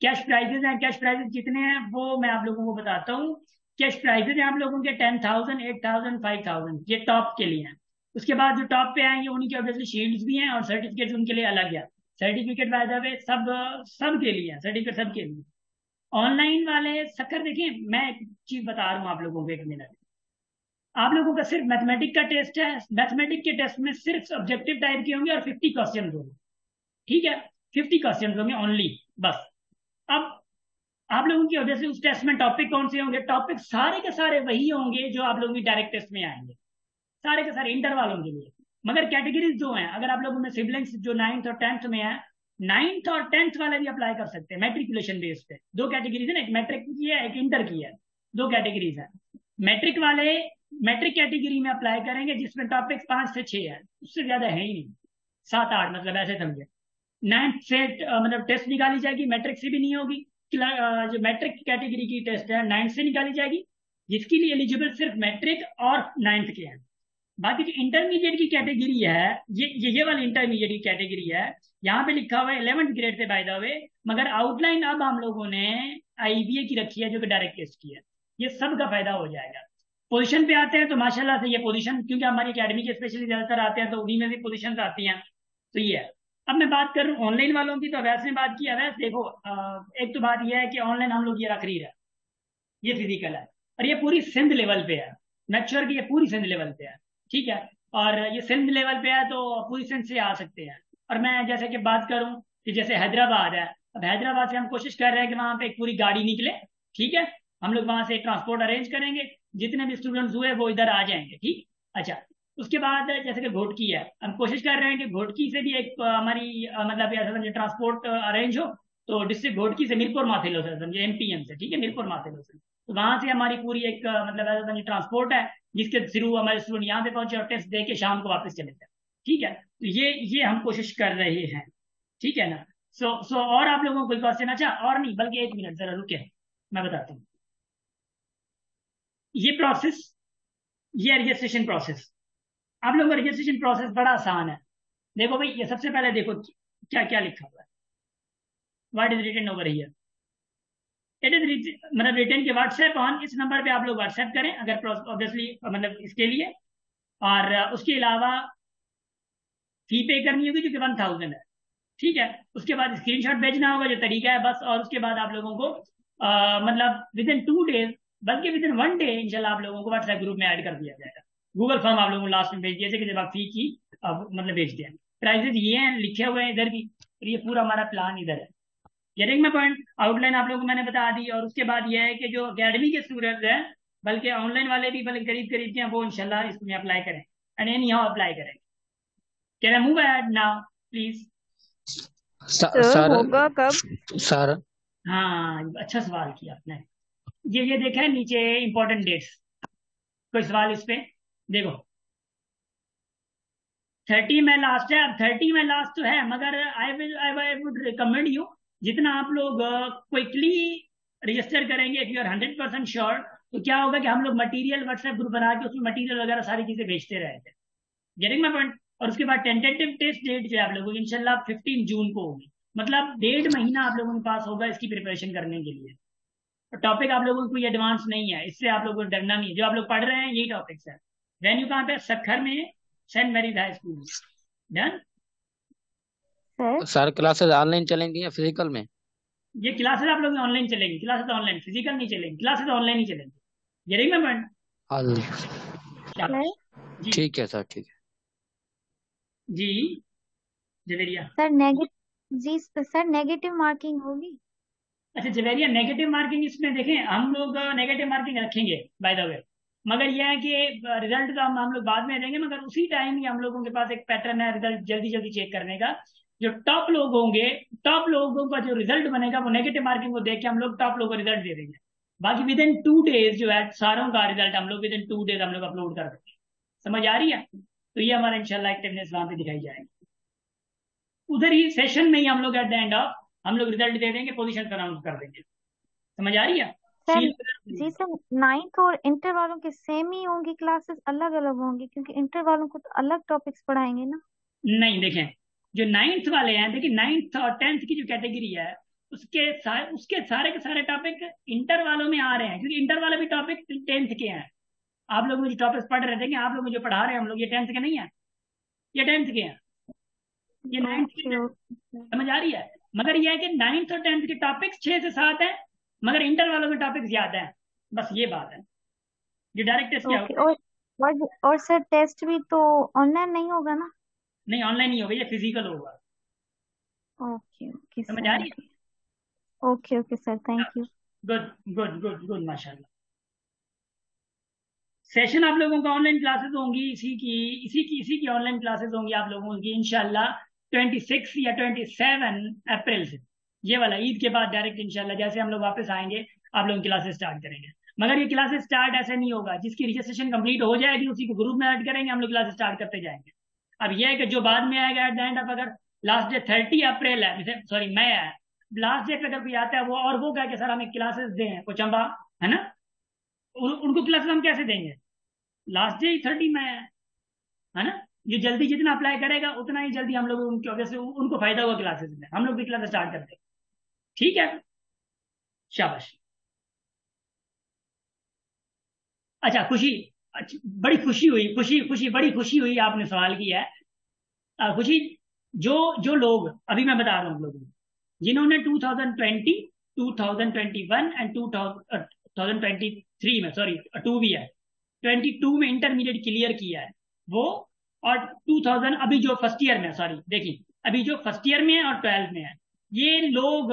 कैश प्राइजेज हैं, कैश प्राइजेज कितने हैं वो मैं आप लोगों को बताता हूँ। कैश प्राइजेज हैं आप लोगों के 10,000, 8,000, 5,000, ये टॉप के लिए हैं। उसके बाद जो टॉप पे आएंगे उनकी ऑब्वियसली शील्ड्स भी हैं और सर्टिफिकेट उनके लिए अलग है। सर्टिफिकेट बाय द वे सब के लिए है, सर्टिफिकेट सब के लिए। ऑनलाइन वाले शक्कर देखिए, मैं एक चीज बता रहा हूँ आप लोगों को, 1 मिनट। आप लोगों का सिर्फ मैथमेटिक का टेस्ट है, मैथमेटिक के टेस्ट में सिर्फ ऑब्जेक्टिव टाइप के होंगे और 50 क्वेश्चन होंगे, ठीक है? 50 क्वेश्चन होंगे ओनली, बस। अब आप लोगों की वजह से उस टेस्ट में टॉपिक कौन से होंगे? टॉपिक सारे के सारे वही होंगे जो आप लोगों की डायरेक्ट टेस्ट में आएंगे, सारे के सारे इंटर वालों के लिए। मगर कैटेगरीज जो हैं, अगर आप लोगों में सिबलिंग्स जो 9th और 10th में है, 9th और 10th वाले भी अप्लाई कर सकते हैं मैट्रिकुलेशन बेस पे। दो कैटेगरीज है ना, एक मैट्रिक की है, एक इंटर की है, दो कैटेगरीज है। मैट्रिक वाले मैट्रिक कैटेगरी में अप्लाई करेंगे जिसमें टॉपिक 5 से 6 है, उससे ज्यादा है ही नहीं, 7-8 मतलब, ऐसे समझे। 9th से मतलब टेस्ट निकाली जाएगी, मैट्रिक से भी नहीं होगी। जो मैट्रिक कैटेगरी की टेस्ट है 9th से निकाली जाएगी, जिसके लिए एलिजिबल सिर्फ मैट्रिक और 9th के हैं। बाकी जो इंटरमीडिएट की कैटेगरी है, ये वाली इंटरमीडिएट की कैटेगरी है, यहाँ पे लिखा हुआ है 11th ग्रेड से बाय द वे, मगर आउटलाइन अब हम लोगों ने आईबीए की रखी है जो कि डायरेक्ट टेस्ट की है। ये सब का फायदा हो जाएगा। पोजीशन पे आते हैं तो माशाल्लाह से ये पोजीशन, क्योंकि हमारी अकेडमी के स्पेशली ज्यादातर आते हैं तो उन्हीं में भी पोजीशन आती हैं, तो ये है। अब मैं बात कर रहा हूँ ऑनलाइन वालों की, तो अवैस ने बात की। अवैस देखो, एक तो बात यह है कि ऑनलाइन हम लोग ये रख रही है, ये फिजिकल है और ये पूरी सिंध लेवल पे है। मैच्योर की ये पूरी सिंध लेवल पे है, ठीक है? और ये सिंध लेवल पे है तो पूरी सिंध से आ सकते हैं। और मैं जैसे कि बात करूं कि जैसे हैदराबाद है, अब हैदराबाद से हम कोशिश कर रहे हैं कि वहां पे एक पूरी गाड़ी निकले, ठीक है? हम लोग वहां से ट्रांसपोर्ट अरेंज करेंगे, जितने भी स्टूडेंट्स हुए वो इधर आ जाएंगे, ठीक। अच्छा, उसके बाद जैसे कि घोटकी है, हम कोशिश कर रहे हैं कि घोटकी से भी एक हमारी मतलब ऐसा समझे ट्रांसपोर्ट अरेंज हो, तो डिस्ट्रिक्ट घोटकी से मीरपुर माथिल हो सर, समझे एमपीएम से, ठीक है, मीरपुर माथिल हो सर। तो वहां से हमारी पूरी एक मतलब ऐसा समझे ट्रांसपोर्ट है जिसके थ्रू हमारे स्टूडेंट यहाँ पे पहुंचे और टेस्ट दे के शाम को वापस चले जाए, ठीक है? तो ये हम कोशिश कर रहे हैं, ठीक है ना? सो और आप लोगों को कोई क्वेश्चन? अच्छा, और नहीं, बल्कि 1 मिनट जरा रुके, मैं बताता हूँ। ये प्रोसेस, ये रजिस्ट्रेशन प्रोसेस, आप लोगों का रजिस्ट्रेशन प्रोसेस बड़ा आसान है। देखो भाई, ये सबसे पहले देखो क्या क्या लिखा हुआ है। What is written over here? It is मतलब रिटन के व्हाट्सएप ऑन, इस नंबर पे आप लोग व्हाट्सएप करें अगर ऑब्वियसली मतलब इसके लिए। और उसके अलावा फी पे करनी होगी जो कि 1,000 है, ठीक है? उसके बाद स्क्रीनशॉट भेजना होगा, जो तरीका है बस। और उसके बाद आप लोगों को मतलब विद इन 2 डेज, बल्कि विद इन 1 डे इंशाल्लाह आप लोगों को व्हाट्सएप ग्रुप में ऐड कर दिया जाएगा। गूगल फॉर्म आप लोगों को लास्ट में भेज दिया कि जब आप फी की मतलब भेज दिया। प्राइजेस ये हैं, लिखे हुए हैं इधर भी, और ये पूरा हमारा प्लान इधर है। Getting my point? आउटलाइन आप लोगों को मैंने बता दी। और उसके बाद यह है कि जो अकेडमी के स्टूडेंट्स हैं, बल्कि ऑनलाइन वाले भी बल्कि करीब करीब के हैं, वो इंशाल्लाह इसमें अप्लाई करें एंड एनी हाउ अप्लाई करें। Can I move ahead now please? Sir होगा कब? सर हाँ, अच्छा सवाल किया आपने। ये देखा है नीचे इंपॉर्टेंट डेट्स, कोई सवाल इस पे? देखो 30 में लास्ट है। अब 30 में लास्ट तो है, मगर आई वुड रिकमेंड यू, जितना आप लोग क्विकली रजिस्टर करेंगे, इफ यू आर 100% श्योर, तो क्या होगा कि हम लोग मटेरियल व्हाट्सएप ग्रुप बना के उसमें मटेरियल वगैरह सारी चीजें भेजते रहे थे। Getting my point? और उसके बाद टेंटेटिव टेस्ट डेट जो है आप लोगों की इंशाल्लाह 15 जून को होगी, मतलब 1.5 महीना आप लोगों के पास होगा इसकी प्रिपरेशन करने के लिए। टॉपिक आप लोगों को कोई एडवांस नहीं है, इससे आप लोगों को डरना नहीं है। जो आप लोग पढ़ रहे हैं यही टॉपिक्स है। वेन्यू कहाँ पे? सखर में, सेंट मैरीज हाई स्कूल में। डन? सर क्लासेस ऑनलाइन चलेंगी या फिजिकल में? ये क्लासेस आप लोग ऑनलाइन चलेंगी, क्लासेस ऑनलाइन, फिजिकल नहीं चलेंगी, क्लासेस ऑनलाइन ही चलेंगी। ये रही मैं जी ठीक है सर, ठीक है जी जवेरिया। सर जी सर, नेगेटिव मार्किंग होगी? अच्छा जवेरिया, नेगेटिव मार्किंग इसमें देखें, हम लोग नेगेटिव मार्किंग रखेंगे बाय द वे, मगर यह है कि रिजल्ट तो हम लोग बाद में देंगे, मगर उसी टाइम ही हम लोगों के पास एक पैटर्न है रिजल्ट जल्दी जल्दी चेक करने का। जो टॉप लोग होंगे, टॉप लोगों का जो रिजल्ट बनेगा वो नेगेटिव मार्किंग को देख के हम लोग टॉप लोगों को रिजल्ट दे देंगे। बाकी विद इन 2 डेज जो है सारों का रिजल्ट हम लोग विद इन 2 डेज हम लोग अपलोड कर देंगे। समझ आ रही है? तो ये हमारा इंशाल्लाह एक्टिवनेस वहां पे दिखाई जाएगी, उधर ही सेशन में ही हम लोग एट द एंड ऑफ हम लोग रिजल्ट दे देंगे, पोजीशन अनाउंस कर देंगे। समझ आ रही है? सर शील जी सर, 9th और इंटर वालों की सेम ही होंगी क्लासेस, अलग अलग होंगी? क्योंकि इंटर वालों को तो अलग टॉपिक्स पढ़ाएंगे ना। नहीं, देखें, जो 9th वाले हैं, देखिए 9th और 10th की जो कैटेगरी है, उसके सारे के सारे टॉपिक इंटर वालों में आ रहे हैं, क्योंकि इंटर वाले भी टॉपिक 10th के हैं। आप लोग मुझे टॉपिक्स पढ़ रहे थे कि आप लोग मुझे पढ़ा रहे हैं हम लोग, ये 10th के नहीं है, ये 10th के हैं, ये 9th के ओके हैं। ओके। समझ आ रही है? मगर यह है कि 9th और 10th के टॉपिक्स 6 से 7 है, मगर इंटर वालों के टॉपिक्स ज्यादा है। बस ये बात है। जो डायरेक्ट टेस्ट क्या ओके होता है? और सर टेस्ट भी तो ऑनलाइन नहीं होगा ना? नहीं, ऑनलाइन नहीं होगा, ये फिजिकल होगा। ओके ओके समझ आ सर। रही है? Okay okay sir, thank you. Good good good good, माशाल्लाह। सेशन आप लोगों का ऑनलाइन क्लासेस होंगी, इसी की ऑनलाइन क्लासेस होंगी आप लोगों की इंशाल्लाह 26 या 27 अप्रैल से। ये वाला ईद के बाद डायरेक्ट इंशाल्लाह जैसे हम लोग वापस आएंगे, आप लोग क्लासेस स्टार्ट करेंगे। मगर ये क्लासेस स्टार्ट ऐसे नहीं होगा, जिसकी रजिस्ट्रेशन कंप्लीट हो जाएगी उसी को ग्रुप में ऐड करेंगे, हम लोग क्लासेस स्टार्ट करते जाएंगे। अब यह है कि जो बाद में आएगा एट द एंड ऑफ, अगर लास्ट डे 30 अप्रैल है, जैसे सॉरी मई है, लास्ट डे पे अगर कोई आता है वो और वो कहे कि सर हमें क्लासेस दें, वो चंबा है ना, उनको क्लासेस हम कैसे देंगे? लास्ट डे ही 30 में है ना। जो जल्दी जितना अप्लाई करेगा उतना ही जल्दी हम लोग उनकी वजह से उनको फायदा हुआ क्लासेस में, हम लोग भी क्लासेस स्टार्ट करते हैं। ठीक है, शाबाश। अच्छा, खुशी, बड़ी खुशी हुई, खुशी खुशी बड़ी खुशी हुई, आपने सवाल किया है। खुशी, जो जो लोग अभी मैं बता रहा हूँ लोगों को, जिन्होंने 2020, 2021 एंड 2023 में, सॉरी 2 भी है, 22 में इंटरमीडिएट क्लियर किया है वो, और 2000 अभी जो फर्स्ट ईयर में, सॉरी देखिए, अभी जो फर्स्ट ईयर में है और 12th में है, ये लोग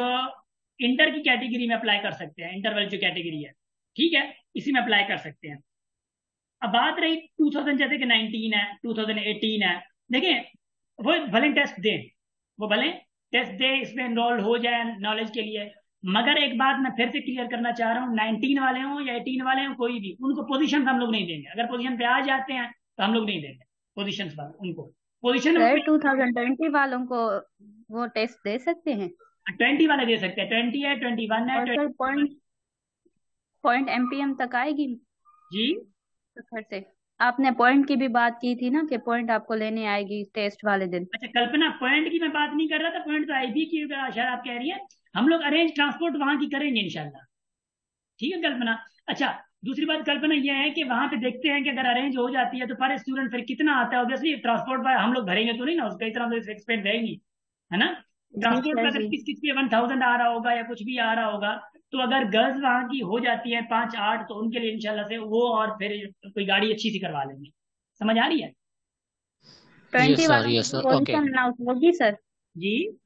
इंटर की कैटेगरी में अप्लाई कर सकते हैं। इंटर वाली जो कैटेगरी है, ठीक है, इसी में अप्लाई कर सकते हैं। अब बात रही 2000, जैसे कि 19 है, 2018 है, देखिए वो भले टेस्ट दें, वो भले टेस्ट दे, इसमें एनरोल हो जाए नॉलेज के लिए। मगर एक बात मैं फिर से क्लियर करना चाह रहा हूँ, 19 वाले हों या 18 वाले हों, कोई भी, उनको पोजीशन हम लोग नहीं देंगे। अगर पोजीशन पे आ जाते हैं तो हम लोग नहीं देंगे पोजीशन वाले उनको पोजीशन। सर 2020 वालों को वो टेस्ट दे सकते हैं? 20 वाले दे सकते हैं, 20 है, 21 है, और सर पॉइंट एमपीएम तक आएगी जी। सफर से? आपने पॉइंट की भी बात की थी ना कि पॉइंट आपको लेने आएगी टेस्ट वाले दिन। अच्छा कल्पना, पॉइंट की मैं बात नहीं कर रहा था, पॉइंट तो आईबी की शायद आप कह रही है। हम लोग अरेंज ट्रांसपोर्ट वहां की करेंगे इंशाल्लाह। ठीक है कल्पना। अच्छा, दूसरी बात कल्पना यह है कि वहां पे देखते हैं कि अगर अरेंज हो जाती है तो पर स्टूडेंट फिर कितना आता है, ऑब्वियसली ट्रांसपोर्ट पर हम लोग भरेंगे तो नहीं ना, उसका इतना तो एक्सपेंस रहेगी, है ना। जी ट्रांसपोर्ट सर का अगर जी। किस किस पे 1000 आ रहा होगा या कुछ भी आ रहा होगा, तो अगर गर्ल्स वहां की हो जाती है 5-8, तो उनके लिए इंशाल्लाह से वो, और फिर कोई गाड़ी अच्छी सी करवा लेंगे। समझ आ रही है? 20 वालों की yes sir, okay. Position announce होगी सर? जी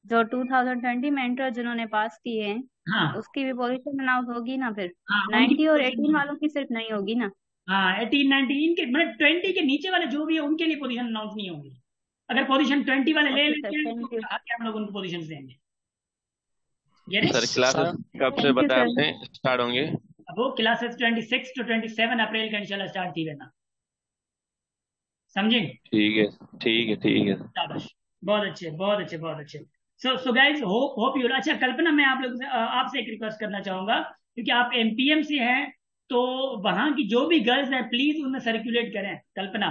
जो 2020 में इंटर जिन्होंने पास किए हैं हाँ उसकी भी पोजीशन अनाउंस होगी ना फिर? हाँ, उनकी 90 और पोजीशन 18 वालों की सिर्फ नहीं होगी ना? हाँ, 18 19 के मतलब 20 के नीचे वाले जो भी है उनके लिए पोजीशन अनाउंस नहीं होंगी। अगर पोजीशन 20 वाले ले ओके सर, लेते हैं तो थैंक यू। आगे हम लोग उनको पोजीशन देंगे। ये नहीं? सर क्लासेस सर कब से थैंक यू बताया सर। आपने स्टार्ट होंगे? अब वो क्लासेस 26 to 27 अप्रैल का इंशाल्लाह स्टार्ट थी लेना। समझे? ठीक है ठीक है ठीक है। शाबाश, बहुत अच्छे बहुत अच्छे बहुत अच्छे। So guys, hope hope you. अच्छा कल्पना, मैं आप लोग से आपसे एक रिक्वेस्ट करना चाहूंगा, क्योंकि आप एमपीएम से हैं, तो वहां की जो भी गर्ल्स हैं प्लीज उनमें सर्कुलेट करें कल्पना।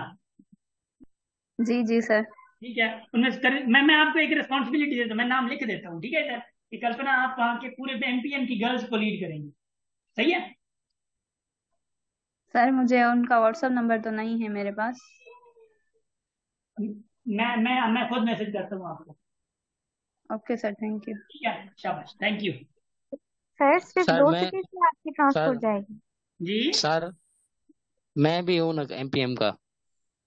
जी जी सर। ठीक है, उनमें से मैं आपको एक रिस्पॉन्सिबिलिटी देता हूँ, मैं नाम लिख देता हूँ, ठीक है सर, कि कल्पना आप वहां के पूरे एमपीएम की गर्ल्स को लीड करेंगी। सही है? सर मुझे उनका व्हाट्सएप नंबर तो नहीं है मेरे पास। मैं खुद मैसेज करता हूँ आपको। Okay sir, thank you. ठीक है, शाबाश, थैंक यू। सर सिर्फ सर 2 मैं सिटी से आपकी ट्रांसपोर्ट सर जाएगी? जी, सर मैं भी हूँ ना एमपीएम का।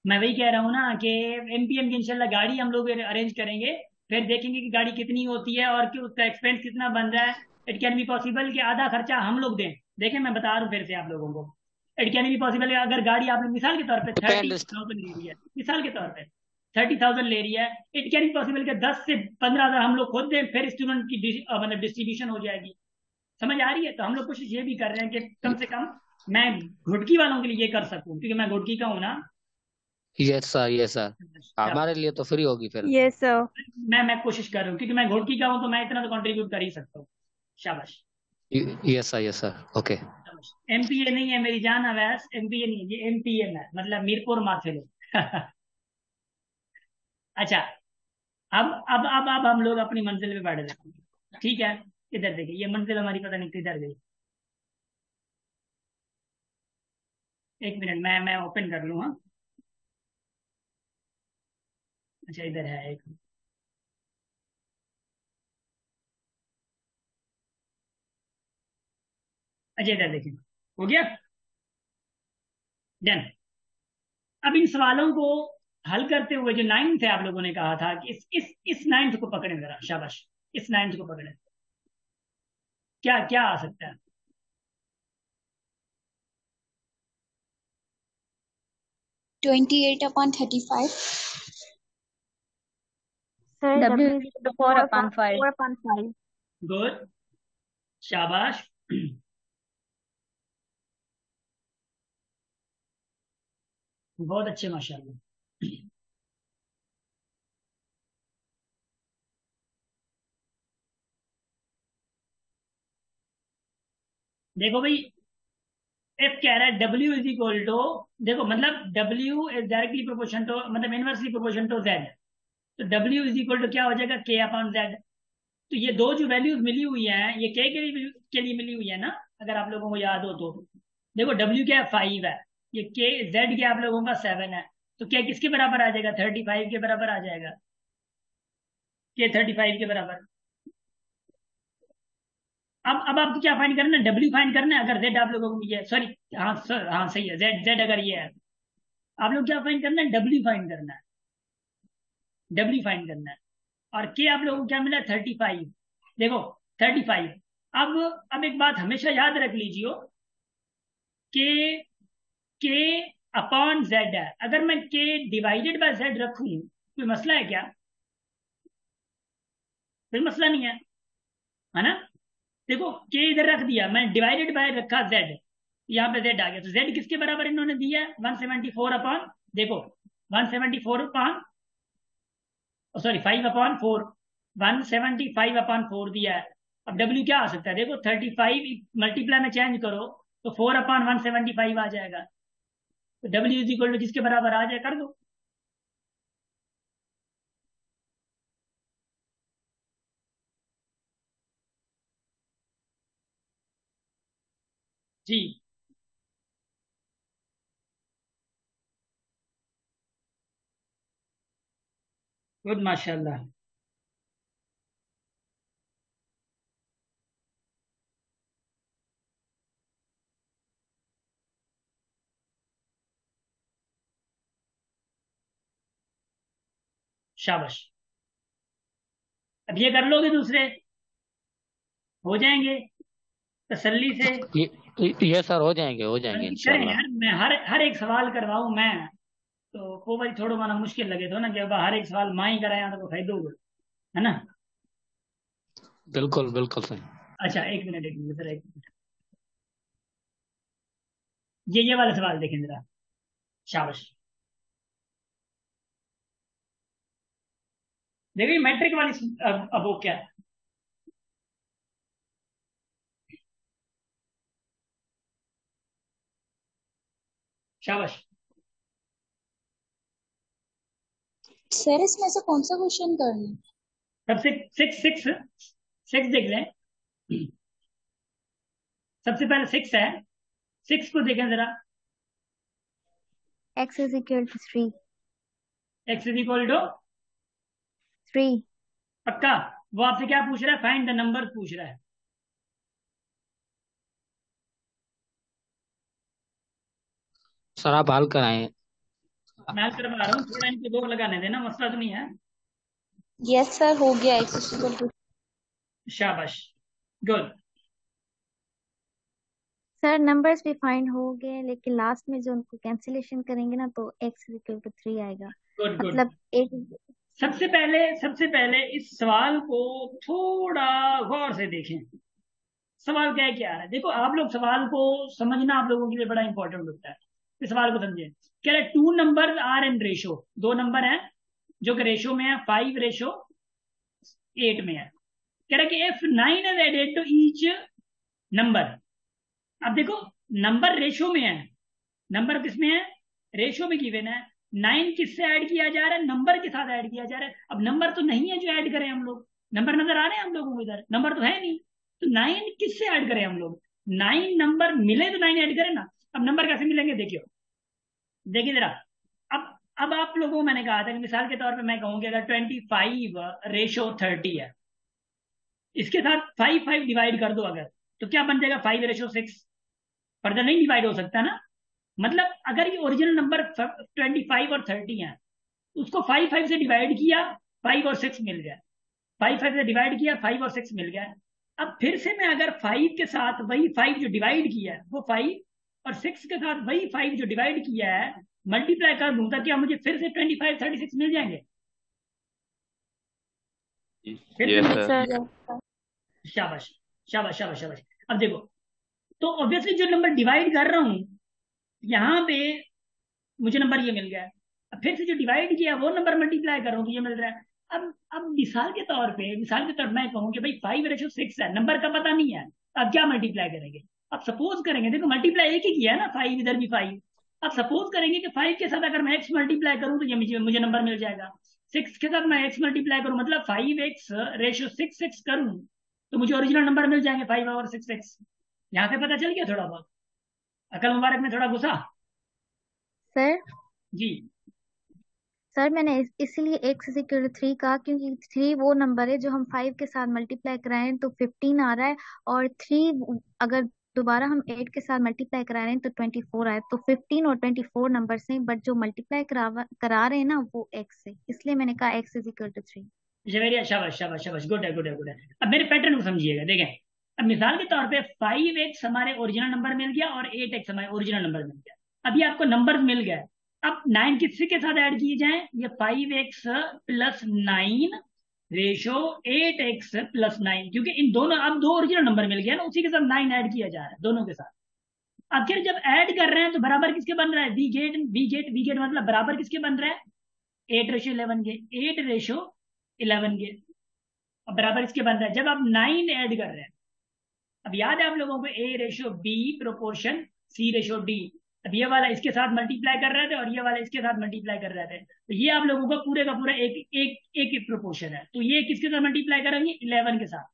मैं वही कह रहा हूँ ना कि एमपीएम की इंशाल्लाह गाड़ी हम लोग अरेंज करेंगे, फिर देखेंगे कि गाड़ी कितनी होती है और कि उसका एक्सपेंस कितना बन रहा है। इट कैन बी पॉसिबल कि आधा खर्चा हम लोग दें। देखें, मैं बता रहा हूँ फिर से आप लोगों को, इट कैन बी पॉसिबल अगर गाड़ी आपने मिसाल के तौर पे डिपेंड। 30,000 ले रही है, मिसाल के तौर पे 30,000 ले रही है, इट कैन बी पॉसिबल कि 10 से 15,000 हम लोग खुद दें, फिर स्टूडेंट की मतलब डिस्ट्रीब्यूशन हो जाएगी। समझ आ रही है? तो हम लोग कोशिश ये भी कर रहे हैं कि कम से कम मैं घुटकी वालों के लिए ये कर सकूं, क्योंकि मैं घुटकी का हूं ना। Yes sir, yes sir. हमारे लिए तो फ्री होगी फिर। Yes sir. मैं कोशिश कर रहा हूँ क्योंकि मैं घोड़की का हूँ तो मैं इतना तो कंट्रीब्यूट कर ही सकता हूँ। शाबाश। Yes sir, yes sir. Okay. MPa नहीं है मेरी जान अवैस, एमपीए नहीं है, ये एमपीएम है, मतलब मीरपुर माथेलो। अच्छा, अब हम लोग अपनी मंजिल पे बढ़ रहे हैं। ठीक है, इधर देखिए, ये मंजिल हमारी पता नहीं किधर गई। एक मिनट, मैं ओपन कर लूँ। हाँ, अच्छा इधर है एक। अच्छा इधर देखिए, हो गया डन। अब इन सवालों को हल करते हुए जो नाइन्थ है, आप लोगों ने कहा था कि इस नाइन्थ को पकड़े जरा, शाबाश। इस नाइन्थ को पकड़े, क्या क्या आ सकता है? 28/35। Sir W W is is equal to equal to 4 4 upon 5. 4/5। Good, शाबाश। बहुत अच्छे, माशाल्लाह। देखो भाई, एफ कह रहा है डब्ल्यू इज इक्वल टू, देखो मतलब डब्ल्यू इज डायरेक्टली प्रोपोर्शन टू, मतलब इनवर्सली प्रोपोर्शन टू जेड। तो डब्ल्यू इज इक्वल टू क्या हो जाएगा, के अपॉन जेड। तो ये दो जो वैल्यूज मिली हुई हैं, ये के लिए मिली हुई है ना, अगर आप लोगों को याद हो तो। देखो डब्ल्यू क्या है, 5 है। ये के जेड क्या आप लोगों का 7 है। तो क्या किसके बराबर आ जाएगा, 35 के बराबर आ जाएगा। के 35 के बराबर। अब आपको क्या फाइंड करना है, डब्ल्यू फाइंड करना है। अगर जेड आप लोगों को ये, सॉरी, हाँ सर, हाँ सही है, जेड जेड अगर ये है, आप लोग क्या फाइंड करना है, डब्ल्यू फाइंड करना है। डब्ल्यू फाइंड करना है। और के आप लोगों को क्या मिला, 35। देखो 35। अब एक बात हमेशा याद रख लीजिए कि के अपॉन जेड है। अगर मैं के डिवाइडेड बाय जेड रखूं, कोई मसला है क्या? कोई मसला नहीं है ना। देखो के इधर रख दिया, मैं डिवाइडेड बाय रखा जेड, यहाँ पे जेड आ गया। तो जेड किसके बराबर इन्होंने दिया है, 174 अपॉन, देखो 174 अपॉन, सॉरी 5/4, 175/4 दिया है। अब डब्ल्यू क्या आ सकता है, देखो 35 मल्टीप्लाई में चेंज करो तो 4/175 आ जाएगा। तो डब्ल्यू इज इक्वल टू जिसके बराबर आ जाए कर दो। जी, गुड, माशाल्लाह। शाबाश। अब ये कर लोगे दूसरे, हो जाएंगे तसल्ली से। ये सर, हो जाएंगे, हो जाएंगे जल्दी करें इंशाल्लाह। यार, मैं हर हर एक सवाल करवाऊं मैं, तो को भाई थोड़ा माना मुश्किल लगे तो ना, कि अब हर एक सवाल माँ ही कराया तो फायदो होगा, है ना। बिल्कुल बिल्कुल सही। अच्छा एक मिनट जरा, एक मिनट। ये वाला सवाल देखें जरा, शाबाश। देखिए मैट्रिक वाली, अब वो क्या है, शाबाश। सर इसमें से कौन सा क्वेश्चन करना है? सबसे सिक्स सिक्स सिक्स देख लें। सबसे पहले सिक्स है, सिक्स को देखें जरा। X is equal to 3। X is equal to 3। पक्का। वो आपसे क्या पूछ रहा है, फाइंड द नंबर पूछ रहा है। सर आप हल कराएं। मैं हल करवा रहा हूँ, थोड़ा इनको दो लगाने देना, मसला तो नहीं है। यस सर, हो गया। x equal to. शाबाश, गुड। सर नंबर्स भी फाइंड हो गए, लेकिन लास्ट में जो उनको कैंसिलेशन करेंगे ना, तो x is equal to 3 आएगा। Good good. मतलब एक, सबसे पहले इस सवाल को थोड़ा गौर से देखें। सवाल क्या है, क्या है, देखो आप लोग सवाल को समझना आप लोगों के लिए बड़ा इंपॉर्टेंट होता है। इस सवाल को समझे। कह रहे 2 number are in ratio, 2 number हैं जो कि रेशो में है, 5:8 में है। कह रहा कि if 9 is added to each number. अब देखो नंबर रेशो में है, नंबर किसमें है, रेशो में गिवन है। 9 किससे ऐड किया जा रहा है, नंबर के साथ ऐड किया जा रहा है। अब नंबर तो नहीं है जो ऐड करें हम लोग, नंबर नजर आ रहे हैं हम लोगों को, इधर नंबर तो है नहीं, तो 9 किससे ऐड करें हम लोग, 9 नंबर मिले तो 9 ऐड करें ना। अब नंबर कैसे मिलेंगे, देखियो देखिए जरा। अब आप लोगों को मैंने कहा था कि मिसाल के तौर पे मैं कहूँ कि अगर 25:30 है, इसके साथ 5 डिवाइड कर दो अगर, तो क्या बन जाएगा, 5:6। फर्दर नहीं डिवाइड हो सकता ना। मतलब अगर ये ओरिजिनल नंबर 25 और 30 है, उसको 5 से डिवाइड किया, 5 और 6 मिल गया। 5 से डिवाइड किया, 5 और 6 मिल गया। अब फिर से मैं अगर 5 के साथ वही 5 जो डिवाइड किया है वो 5, और 6 के साथ वही 5 जो डिवाइड किया है मल्टीप्लाई कर दूं, तो क्या मुझे फिर से 25 36 मिल जाएंगे, फिर से यस मिल सर। सर शाबाश शाबाश शाबाश शाबाश। अब देखो, तो ऑब्वियसली जो नंबर डिवाइड कर रहा हूं यहां पे मुझे नंबर ये मिल गया है। अब फिर से जो डिवाइड किया वो नंबर मल्टीप्लाई करो तो ये मिल रहा है। अब मिसाल के तौर पे मैं कहूँ कि भाई 5:6 है, नंबर का पता नहीं है, अब क्या मल्टीप्लाई करेंगे। अब सपोज करेंगे, देखो मल्टीप्लाई एक ही किया है ना, 5 इधर भी 5। अब सपोज करेंगे कि 5 के साथ अगर मैं एक्स मल्टीप्लाई करूं तो ये मुझे नंबर मिल जाएगा। 6 के साथ मैं एक्स मल्टीप्लाई करूं, मतलब 5x/6x करूं तो मुझे ओरिजिनल नंबर मिल जाएंगे 5/6x। यहाँ से पता चल गया थोड़ा बहुत, अकल मुबारक में थोड़ा घुसा। सर जी सर मैंने इसीलिए x इज इक्वल टू 3 कहा, क्योंकि 3 वो नंबर है जो हम 5 के साथ मल्टीप्लाई कराएं तो 15 आ रहा है, और 3 अगर दोबारा हम 8 के साथ मल्टीप्लाई करा रहे हैं तो 24 आए, तो 15 और 24 नंबर से, बट जो मल्टीप्लाई करा रहे हैं ना वो x है, इसलिए मैंने कहा x is equal to 3। Javeria, शाबाश शाबाश शाबाश, गुड है गुड है गुड है। अब मेरे पैटर्न को समझिएगा, देखें। अब मिसाल के तौर पे 5x हमारे ओरिजिनल नंबर मिल गया और 8x हमारे ओरिजिनल नंबर मिल गया। अभी आपको नंबर मिल गया। अब 9 किससे के साथ ऐड किए जाएं, ये 5x+9 रेशो 8x+9, क्योंकि इन दोनों अब 2 ओरिजिनल नंबर मिल गया ना, उसी के साथ 9 ऐड किया जा रहा है दोनों के साथ। अब फिर जब ऐड कर रहे हैं तो बराबर किसके बन रहा है, वी गेट मतलब बराबर किसके बन रहा है, 8:11 के, 8:11 के। अब बराबर इसके बन रहा है जब आप 9 ऐड कर रहे हैं। अब याद है आप लोगों को A/B प्रोपोर्शन C/D। अब ये वाला इसके साथ मल्टीप्लाई कर रहे थे और ये वाला इसके साथ मल्टीप्लाई कर रहे थे, तो ये आप लोगों का पूरे का पूरा एक प्रोपोर्शन है। तो ये किसके साथ मल्टीप्लाई करेंगे, 11 के साथ।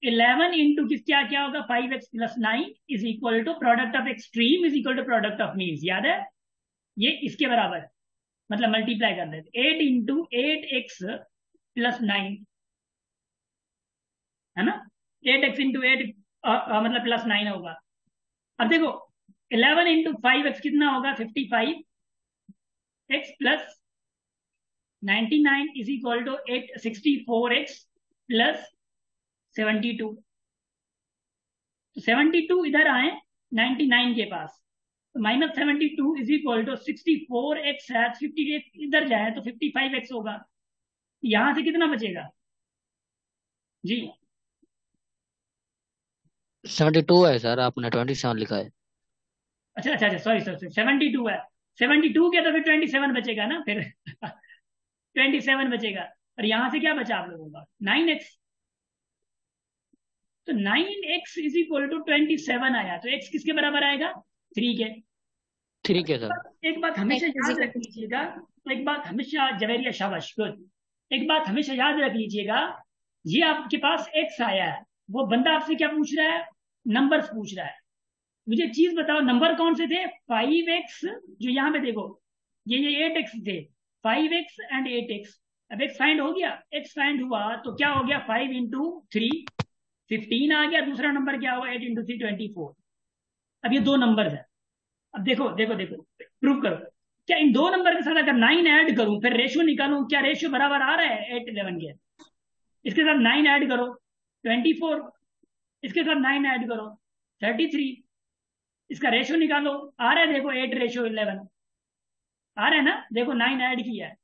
11 इंटू किस क्या क्या होगा, 5x+9 is equal to product of extreme is equal to product of means, याद है ये इसके बराबर है। मतलब मल्टीप्लाई कर रहे थे 8x+9, है ना, 8x×8 मतलब +9 होगा। अब देखो 11 इंटू 5x कितना होगा, 55x plus 99 is equal to 64x plus 72। तो 72 इधर आए 99 के पास, तो -72 इज इक्वल टू 64x है, 58 इधर जाए तो 55x होगा। यहां से कितना बचेगा जी, 72 है सर, आपने 27 लिखा है। अच्छा अच्छा अच्छा, सॉरी सॉरी, 72 है। 72 के तो फिर 27 बचेगा ना फिर 27 बचेगा। और यहां से क्या बचा आप लोगों का, 9x। तो 9x इज इक्वल टू 27 आया, तो x किसके बराबर आएगा, 3 के। ठीक है सर। एक बात हमेशा x इज याद इक्वल रख टू लीजिएगा, एक बात हमेशा, जवेरिया शाबाश गुड, एक बात हमेशा याद रख लीजिएगा, ये आपके पास x आया है, वो बंदा आपसे क्या पूछ रहा है, नंबर्स पूछ रहा है। मुझे एक चीज बताओ, नंबर कौन से थे, 5x, जो यहाँ पे देखो ये 8x थे, 5x एंड 8x। अब x फाइंड हो गया, x फाइंड हुआ तो क्या हो गया, 5 × 3 15 आ गया, दूसरा नंबर क्या होगा, 8 × 3 24। अब ये 2 नंबर है। अब देखो देखो देखो, प्रूव करो, क्या इन 2 नंबर के साथ अगर 9 ऐड करूं फिर रेशियो निकालूं, क्या रेशियो बराबर आ रहा है 8:11 के, इसके साथ 9 ऐड करो 24, इसके साथ 9 ऐड करो 33, इसका रेशियो निकालो, आ रहा है देखो 8:11 आ रहा है ना, देखो 9 ऐड किया है,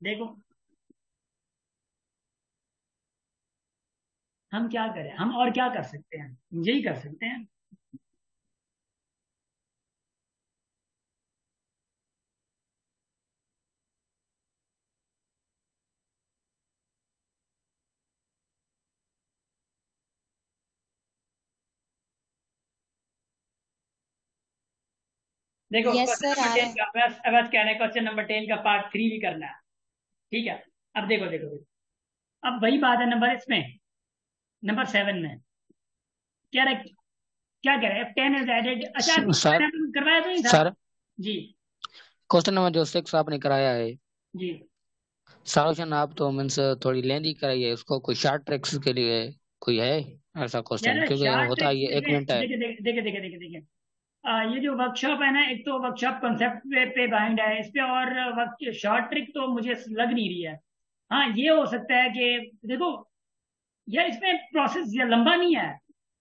देखो। हम क्या करें, हम और क्या कर सकते हैं, यही कर सकते हैं। देखो यस क्वेश्चन सर, नंबर आ रहा 10 है। का बस कहना है, क्वेश्चन नंबर 10 का पार्ट 3 भी करना है। ठीक है। अब देखो देखो देखो, अब वही बात है नंबर इसमें, नंबर 7 में क्या रहे, क्या कह रहे हैं, 10 इज एडेड। अच्छा अभी सर करवाया तो नहीं था। सर जी क्वेश्चन नंबर जो 6 आपने कराया है, जी। सॉल्यूशन आप तो मीन्स थोड़ी लेंदी कराई है, उसको कोई शॉर्ट ट्रिक्स के लिए कोई है ऐसा क्वेश्चन? यार क्योंकि शार्ट होता है ट्रिक्स ये एक मिनट देखें, है। देखे देखे देखे देखे देखे देखे ये जो वर्कशॉप है ना, एक तो वर्कशॉप कॉन्सेप्ट पे बाइंड है इस पे, और वर्क शॉर्ट ट्रिक तो मुझे लग नहीं रही है। हाँ ये हो सकता है कि देखो यार इसमें प्रोसेस लंबा नहीं है,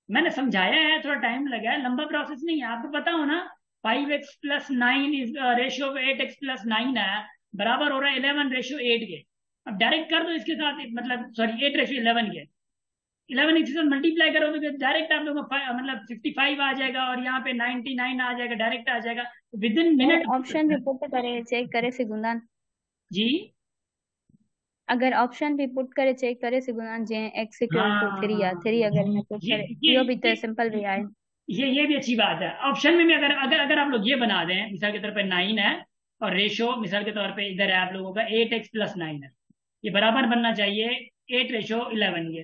मैंने समझाया है, थोड़ा टाइम लगा है, लंबा प्रोसेस नहीं है, आपको पता हो ना। 5x+9 इज रेशियो 8x+9 है, बराबर हो रहा है 11:8 के। अब डायरेक्ट कर दो इसके साथ, मतलब सॉरी 8:11 के। 11 इसके साथ मल्टीप्लाई करोगे तो डायरेक्ट आप लोगों को मतलब 55 आ जाएगा, और यहाँ पे 99 आ जाएगा, डायरेक्ट आ जाएगा, विद इन और मिनट। ऑप्शन भी पुट करे चेक करे सिगुनान, जी अगर ऑप्शन भी पुट करे चेक करे सिगुनान जे x इक्वल टू 3 या 3 हाँ, अगर मैं पुट ये करे ये इहो भी ये तो सिंपल भी आए। ये भी अच्छी बात है। ऑप्शन में भी अगर अगर अगर आप लोग ये बना दें, मिसाल के तौर पे 9 है, और रेशो मिसाल के तौर पे इधर है आप लोगों का 8x+9 है, ये बराबर बनना चाहिए 8:11 के।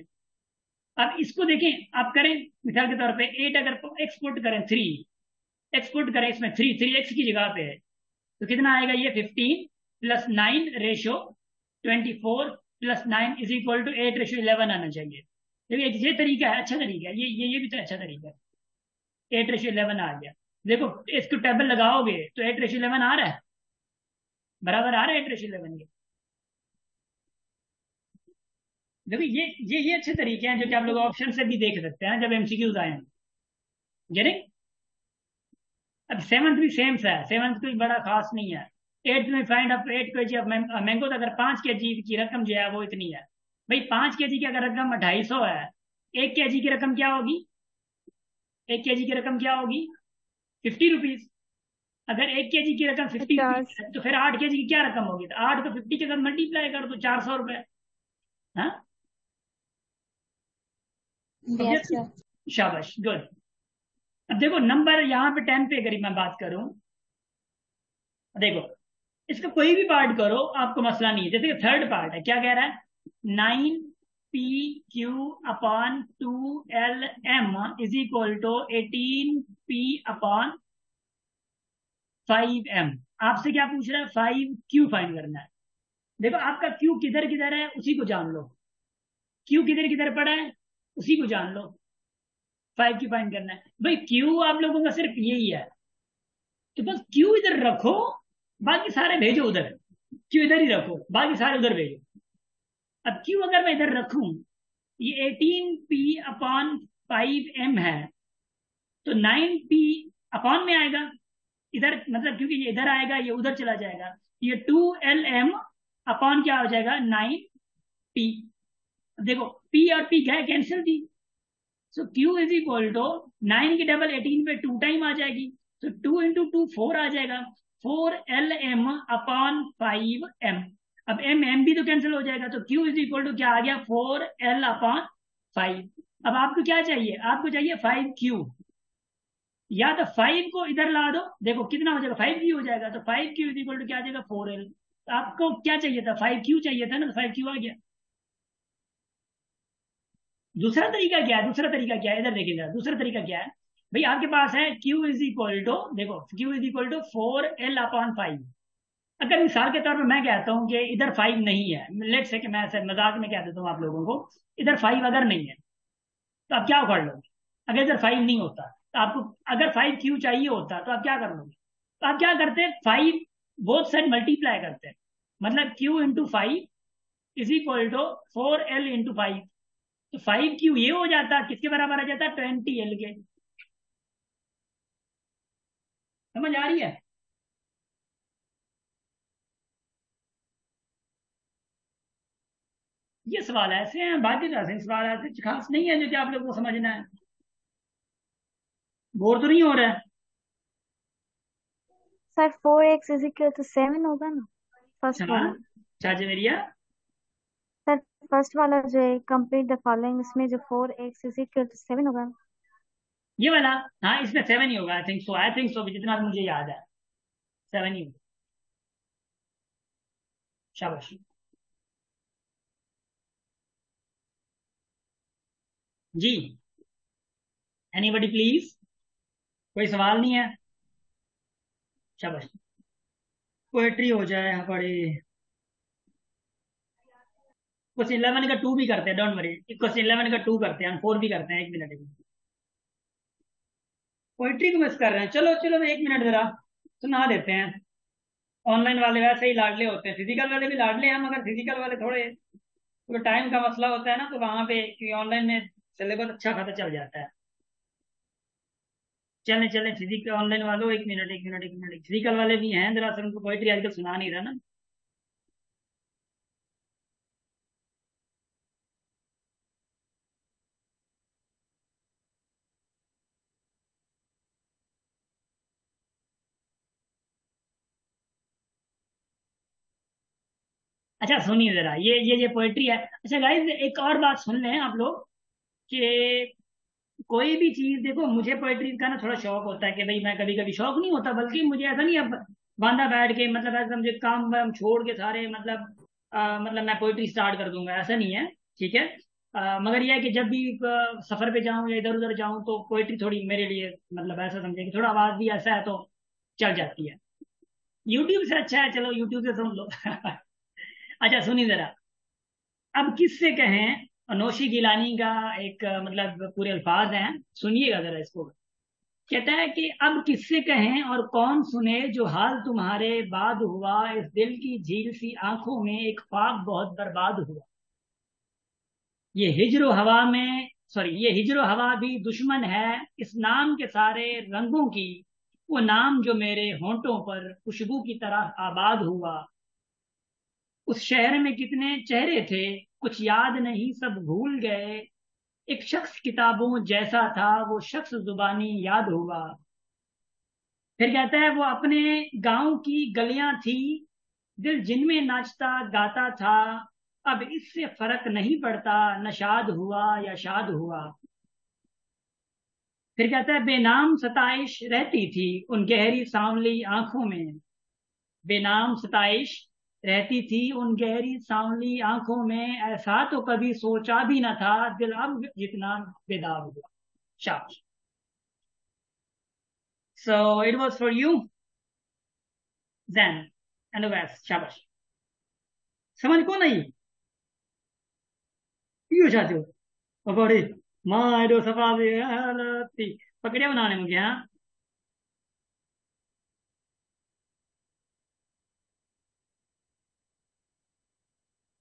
अब इसको देखें आप करें, मिसाल के तौर पे 8 अगर एक्सपोर्ट करें 3, एक्सपोर्ट करें इसमें 3 एक्स की जगह पे है, तो कितना आएगा ये 15+9 रेशो 24+9 इज इक्वल टू 8:11 आना चाहिए। देखिए ये तरीका है, अच्छा तरीका है, ये भी तो अच्छा तरीका है। 8:11 आ गया। देखो इसको टेबल लगाओगे तो 8:11 आ रहा है, बराबर आ रहा है 8:11 के। देखो ये अच्छे तरीके हैं जो कि आप लोग ऑप्शन से भी देख सकते हैं जब एमसीक्यूज आए हैं। गेटिंग? अब सेवंथ भी सेम सा है, सेवंथ कोई बड़ा खास नहीं है। एट्थ में find up 8 kg of mango, तो अगर 5 kg की रकम जो है वो इतनी है। भाई 5 kg की अगर रकम 250 है, 1 kg की रकम क्या होगी, 1 kg की रकम क्या होगी, 50 रुपीज। अगर 1 kg की रकम 50 रुपीज 50। है तो फिर 8 kg की क्या रकम होगी, तो 8 को 50 के साथ मल्टीप्लाई कर दो, 400 रुपए। हाँ यस ऑब्जेक्टिव, सर। शाबाश गुड। अब देखो नंबर यहाँ पे 10 पे अगर मैं बात करूं, देखो इसका कोई भी पार्ट करो आपको मसला नहीं है। जैसे थर्ड पार्ट है, क्या कह रहा है, 9PQ/2LM is equal to 18P/5M। आपसे क्या पूछ रहा है, 5Q फाइंड करना है। देखो आपका Q किधर किधर है उसी को जान लो, Q किधर किधर पड़ा है उसी को जान लो, 5Q फाइंड करना है। भाई Q आप लोगों का सिर्फ यही है, तो बस Q इधर रखो, बाकी सारे भेजो उधर। Q इधर ही रखो, बाकी सारे उधर भेजो। अब Q अगर मैं इधर रखूं, ये 18P/5M है, तो 9P अपॉन में आएगा इधर, मतलब क्योंकि ये इधर आएगा ये उधर चला जाएगा, ये 2LM अपॉन क्या हो जाएगा 9P। देखो P और P क्या है, कैंसिल थी, सो Q इज इक्वल टू 9 की डबल 18 पे 2 टाइम आ जाएगी, तो 2 × 2 4 आ जाएगा, 4LM/5M। अब M भी तो कैंसिल हो जाएगा, तो Q इज इक्वल टू क्या आ गया, 4L/5। अब आपको क्या चाहिए, आपको चाहिए 5Q, या तो 5 को इधर ला दो, देखो कितना हो जाएगा 5Q हो जाएगा, तो 5Q इज इक्वल टू क्या आ जाएगा 4L। तो आपको क्या चाहिए था, 5Q चाहिए था ना, तो 5Q आ गया। दूसरा तरीका क्या है, दूसरा तरीका क्या है, इधर देखिएगा दूसरा तरीका क्या है। भाई आपके पास है Q इज इक्वल टू, देखो Q is equal to 4L/5। अगर मिसाल के तौर पर मैं कहता हूं कि इधर 5 नहीं है, लेट से कि मैं ऐसे मजाक में कह देता हूँ आप लोगों को, इधर 5 अगर नहीं है तो आप क्या कर लोगे, अगर इधर 5 नहीं होता तो आपको, अगर 5Q चाहिए होता तो आप क्या कर लोगे, तो आप क्या करते, 5 बोथ साइड मल्टीप्लाई करते हैं, मतलब Q × 5 is equal to 4L × 5। तो 5Q ये हो जाता, किसके बराबर आ जाता, 20L के। समझ आ रही है? ये सवाल ऐसे हैं, बाकी ऐसे सवाल ऐसे खास नहीं है जो कि आप लोग को समझना है। बोर तो नहीं हो रहा है? सर 4x = 7 होगा ना, फर्स्ट हाँ, वाला। चाचा मेरिया। सर फर्स्ट वाला जो है कंप्लीट द फॉलोइंग, इसमें जो 4x = 7 होगा। ये वाला, हाँ इसमें 7 ही होगा, आई थिंक सो जितना मुझे याद है 7 ही होगा। शाबाश जी। एनीबडी प्लीज, कोई सवाल नहीं है? शाबाश। पोएट्री हो जाए हमारी। क्वेश्चन 11 का 2 भी करते हैं, डोंट वरी। क्वेश्चन 11 का 2 करते हैं, 4 भी करते हैं, 1 मिनट। पोएट्री को मिस कर रहे हैं, चलो चलो 1 मिनट जरा सुना देते हैं। ऑनलाइन वाले वैसे ही लाडले होते हैं, फिजिकल वाले भी लाडले हैं, मगर फिजिकल वाले थोड़े, तो टाइम का मसला होता है ना, तो वहां पे क्योंकि ऑनलाइन में सिलेबस अच्छा खासा चल जाता है। चलें चलें, फिजिकल ऑनलाइन वालों 1 मिनट 1 मिनट 1 मिनट, फिजिकल वाले भी हैं, दरअसल उनको पोइट्री आजकल सुना नहीं रहा ना। अच्छा सुनिए जरा, ये पोइट्री है। अच्छा गाइस, एक और बात सुन लें आप लोग कि कोई भी चीज देखो, मुझे पोइट्री का ना थोड़ा शौक होता है कि भाई, मैं कभी कभी शौक नहीं होता, बल्कि मुझे ऐसा नहीं, अब बांधा बैठ के मतलब ऐसा समझे काम वाम छोड़ के सारे मतलब मतलब मैं पोइट्री स्टार्ट कर दूंगा, ऐसा नहीं है। ठीक है। मगर यह है कि जब भी सफर पे जाऊं या इधर उधर जाऊं तो पोइट्री थोड़ी मेरे लिए मतलब ऐसा समझे कि थोड़ा आवाज भी ऐसा है तो चल जाती है। यूट्यूब से अच्छा है, चलो यूट्यूब से सुन लो। अच्छा सुनिए जरा। अब किससे कहें, अनोशी गिलानी का एक मतलब पूरे अल्फाज हैं, सुनिएगा जरा इसको। कहता है कि अब किससे कहें और कौन सुने, जो हाल तुम्हारे बाद हुआ, इस दिल की झील सी आंखों में एक ख्वाब बहुत बर्बाद हुआ। ये हिज्र हवा में, सॉरी, ये हिज्र हवा भी दुश्मन है इस नाम के सारे रंगों की, वो नाम जो मेरे होंठों पर खुशबू की तरह आबाद हुआ। उस शहर में कितने चेहरे थे, कुछ याद नहीं सब भूल गए, एक शख्स किताबों जैसा था, वो शख्स जुबानी याद हुआ। फिर कहता है वो अपने गांव की गलियां थी, दिल जिनमें नाचता गाता था, अब इससे फर्क नहीं पड़ता न शाद हुआ या शाद हुआ। फिर कहता है बेनाम सताइश रहती थी उन गहरी सांवली आंखों में, बेनाम सताइश रहती थी उन गहरी सांवली आंखों में, ऐसा तो कभी सोचा भी न था, दिल अब जितना बेदाग हुआ। शाबाश। So it was for you, Zen and West. शाबाश। समझ को नहीं क्यों चाहते हो? पकौड़ी मारो सफारी हालती पकड़िया बनाने मुझे, हाँ।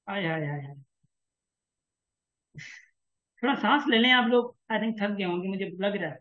हाय हाय हाय हाय। थोड़ा सांस ले लें आप लोग, आई थिंक थक गए होंगे मुझे लग रहा है।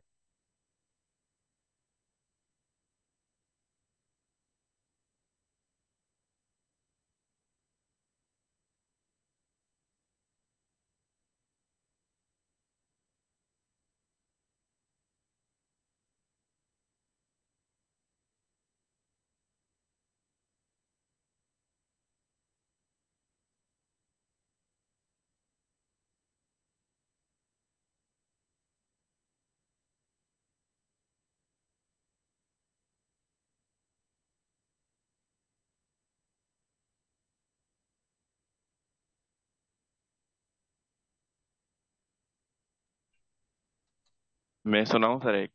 मैं सुनाऊं सर एक?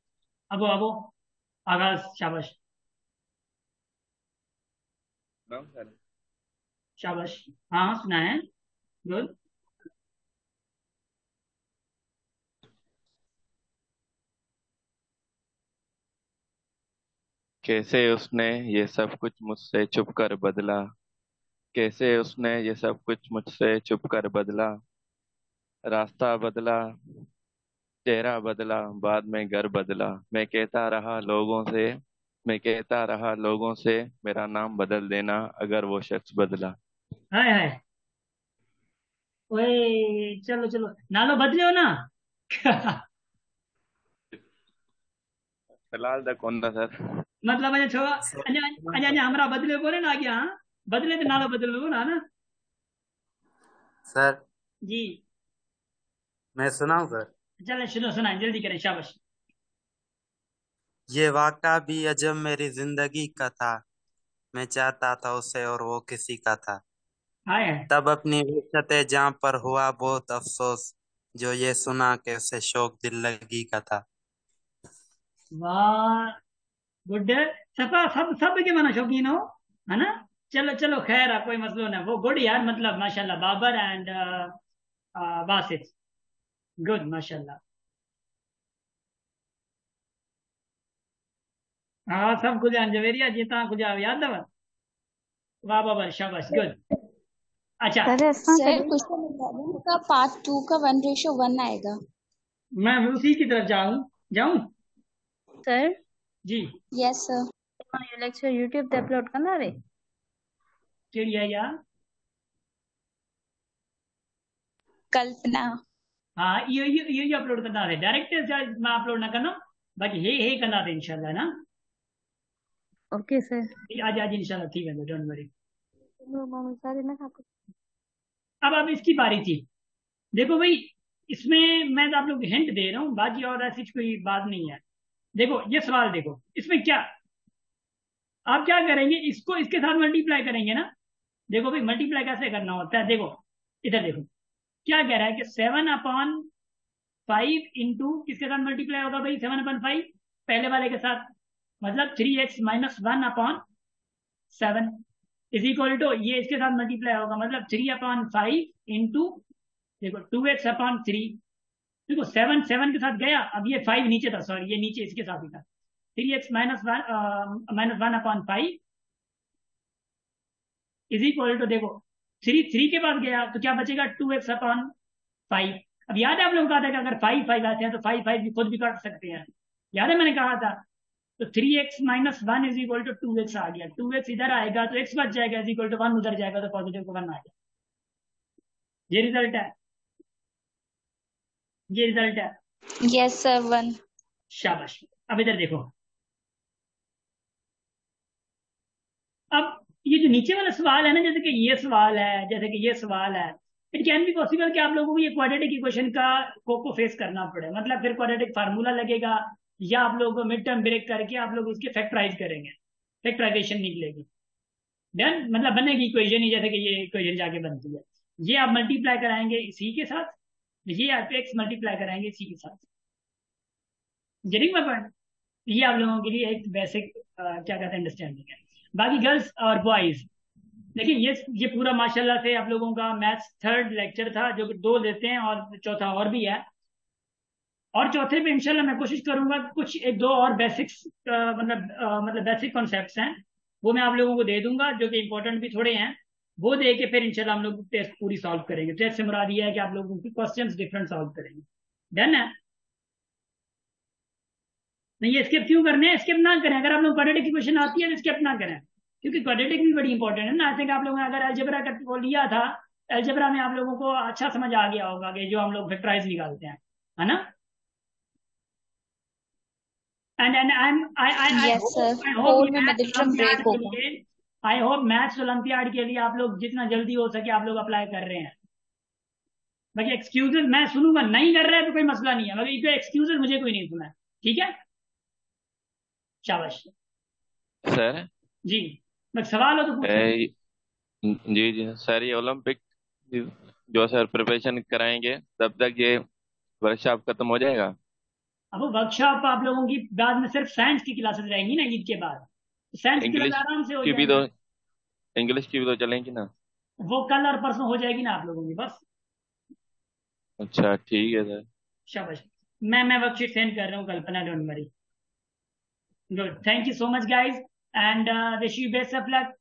अब आगाज। शाबाश सुनाऊं सर? शाबाश। हाँ हाँ, सुना है। गुड। कैसे उसने ये सब कुछ मुझसे छुप कर बदला, कैसे उसने ये सब कुछ मुझसे छुप कर बदला, रास्ता बदला, चेहरा बदला, बाद में घर बदला, मैं कहता रहा लोगों से मेरा नाम बदल देना अगर वो शख्स बदला। हाय हाय। ओए चलो चलो नालो बदले हो ना। फिलहाल तक कौन था सर? मतलब अञा छो सर अञा अञा अञा हमरा बदले कोने ना अॻियां बदले ते नालो बदलो ना ना। सर जी मैं सुनाऊं सर। चले सुनो सुनाए जल्दी करें शाबाश। ये वाक़ा भी अजब मेरी जिंदगी का था, मैं चाहता था उसे और वो किसी का था। हाय हाय तब अपनी वहशत जां पर हुआ बहुत अफसोस, जो ये सुना के उसे शौक दिल लगी का था। वाह गुड। सफा सब सब के माना शौकीन हो है ना। चलो चलो खैर है कोई मसलो ना वो गुड यार मतलब माशाल्लाह बाबर एंड बासित गुड माशाल्लाह। हाँ सब कुछ जवेरिया जी तव्हां कुछ याद अथव। वाह बाबर शाबाश गुड। अच्छा सर ऐसा सर करिए। क्वेश्चन 11 का पार्ट 2 का 1:1 आएगा। मैं उसी की तरफ जाऊं जाऊं। सर जी यस सर। ये लेक्चर यूट्यूब ते अपलोड कंदा रे। कहिड़ी है यार। कल्पना। हाँ इहो अपलोड कंदासीं डायरेक्ट मां अपलोड न कंदुमि बाक़ी हे कंदासीं इंशाल्लाह ना। Okay sir. आज इंशाल्लाह थी वेंदो डोंट वरी। सर इन खां अब इसकी बारी थी। देखो भाई इसमें मैं तो आप लोग हिंट दे रहा हूँ बाकी और ऐसी कोई बात नहीं है। देखो ये सवाल देखो इसमें क्या आप क्या करेंगे इसको इसके साथ मल्टीप्लाई करेंगे ना। देखो भाई मल्टीप्लाई कैसे करना होता है देखो इधर देखो क्या कह रहा है कि 7/5 इंटू किसके साथ मल्टीप्लाई होगा भाई 7/5 पहले वाले के साथ मतलब 3x - 1/7 इज इक्वल टू ये इसके साथ मल्टीप्लाई होगा मतलब 3/5 इंटू देखो 2x/3। देखो 7 7 के साथ गया अब ये 5 नीचे था सॉरी ये नीचे इसके साथ ही था 3x - 1/5 इज इक्वल टू देखो 3 के पास गया तो क्या बचेगा 2x/5। अब याद है आप लोगों को कहा था कि अगर 5 5 आते हैं तो 5 5 भी खुद भी काट सकते हैं। याद है मैंने कहा था। तो 3x - 1 is equal to 2x आ गया 2x इधर आएगा तो x बच जाएगा इज इक्वल टू 1 उधर जाएगा तो पॉजिटिव को 1 आ गया। ये रिजल्ट है ये रिजल्ट है। Yes sir 1। शाबाश। अब इधर देखो अब ये जो नीचे वाला सवाल है ना जैसे कि ये सवाल है जैसे कि ये सवाल है इट कैन बी पॉसिबल कि आप लोगों को ये क्वाड्रेटिक इक्वेशन को फेस करना पड़े मतलब फिर क्वाड्रेटिक फार्मूला लगेगा या आप लोगों को मिड टर्म ब्रेक करके आप लोग उसके फैक्टराइज करेंगे फैक्टराइजेशन निकलेगी देन मतलब बनेगी इक्वेशन ही जैसे कि ये इक्वेशन जाके बनती है। ये आप मल्टीप्लाई कराएंगे सी के साथ ये आप एक्स मल्टीप्लाई कराएंगे सी के साथ। Getting my point. ये आप लोगों के लिए एक बेसिक क्या कहते हैं अंडरस्टैंडिंग है। बाकी गर्ल्स और बॉयज लेकिन ये पूरा माशाल्लाह से आप लोगों का मैथ्स थर्ड लेक्चर था जो कि 2 लेते हैं और चौथा और भी है। और चौथे पे इंशाल्लाह मैं कोशिश करूंगा कि कुछ एक दो और बेसिक्स मतलब बेसिक कॉन्सेप्ट्स हैं वो मैं आप लोगों को दे दूंगा जो कि इंपॉर्टेंट भी थोड़े हैं। वो दे के फिर इंशाल्लाह हम लोग टेस्ट पूरी सॉल्व करेंगे। टेस्ट से मुराद ये है कि आप लोगों की क्वेश्चंस डिफरेंट सॉल्व करेंगे। डन है। नहीं ये स्किप क्यों करने हैं स्किप ना करें अगर आप लोग क्वाड्रेटिक की क्वेश्चन आती है तो स्किप ना करें क्योंकि क्वाड्रेटिक भी बड़ी इंपॉर्टेंट है ना। आई थिंक आप लोगों ने अगर अलजेब्रा का वो लिया था अलजेब्रा में आप लोगों को अच्छा समझ आ गया होगा कि जो हम लोग फैक्टराइज निकालते हैं है ना। And yes sir I hope 4 में मिडिल टर्म ब्रेक होगा। आई होप मैथ्स ओलंपियाड के लिए आप लोग जितना जल्दी हो सके आप लोग अप्लाई कर रहे हैं। बाकी एक्सक्यूजेज मैं सुनूंगा नहीं कर रहा है तो कोई मसला नहीं है बाकी एक्सक्यूजेज मुझे कोई नहीं सुना है। ठीक है शाबाश। सर जी बस सवाल हो तो पूछो। जी जी सर ये ओलंपिक जो सर प्रिपरेशन कराएंगे तब तक ये वर्कशॉप खत्म हो जाएगा। अब वो वर्कशॉप आप लोगों की बाद में सिर्फ साइंस की क्लासेस रहेंगी ना ईद के बाद साइंस की क्लास इंग्लिश आराम से हो की भी तो जाएंगी। इंग्लिश की भी तो चलेंगी ना। वो कल और परसों हो जाएगी ना आप लोगों की बस। अच्छा ठीक है सर। शाबाश। मैं वर्कशीट सेंड कर रहा हूँ Kalpana don't worry. Good thank you so much guys and wish you best of luck.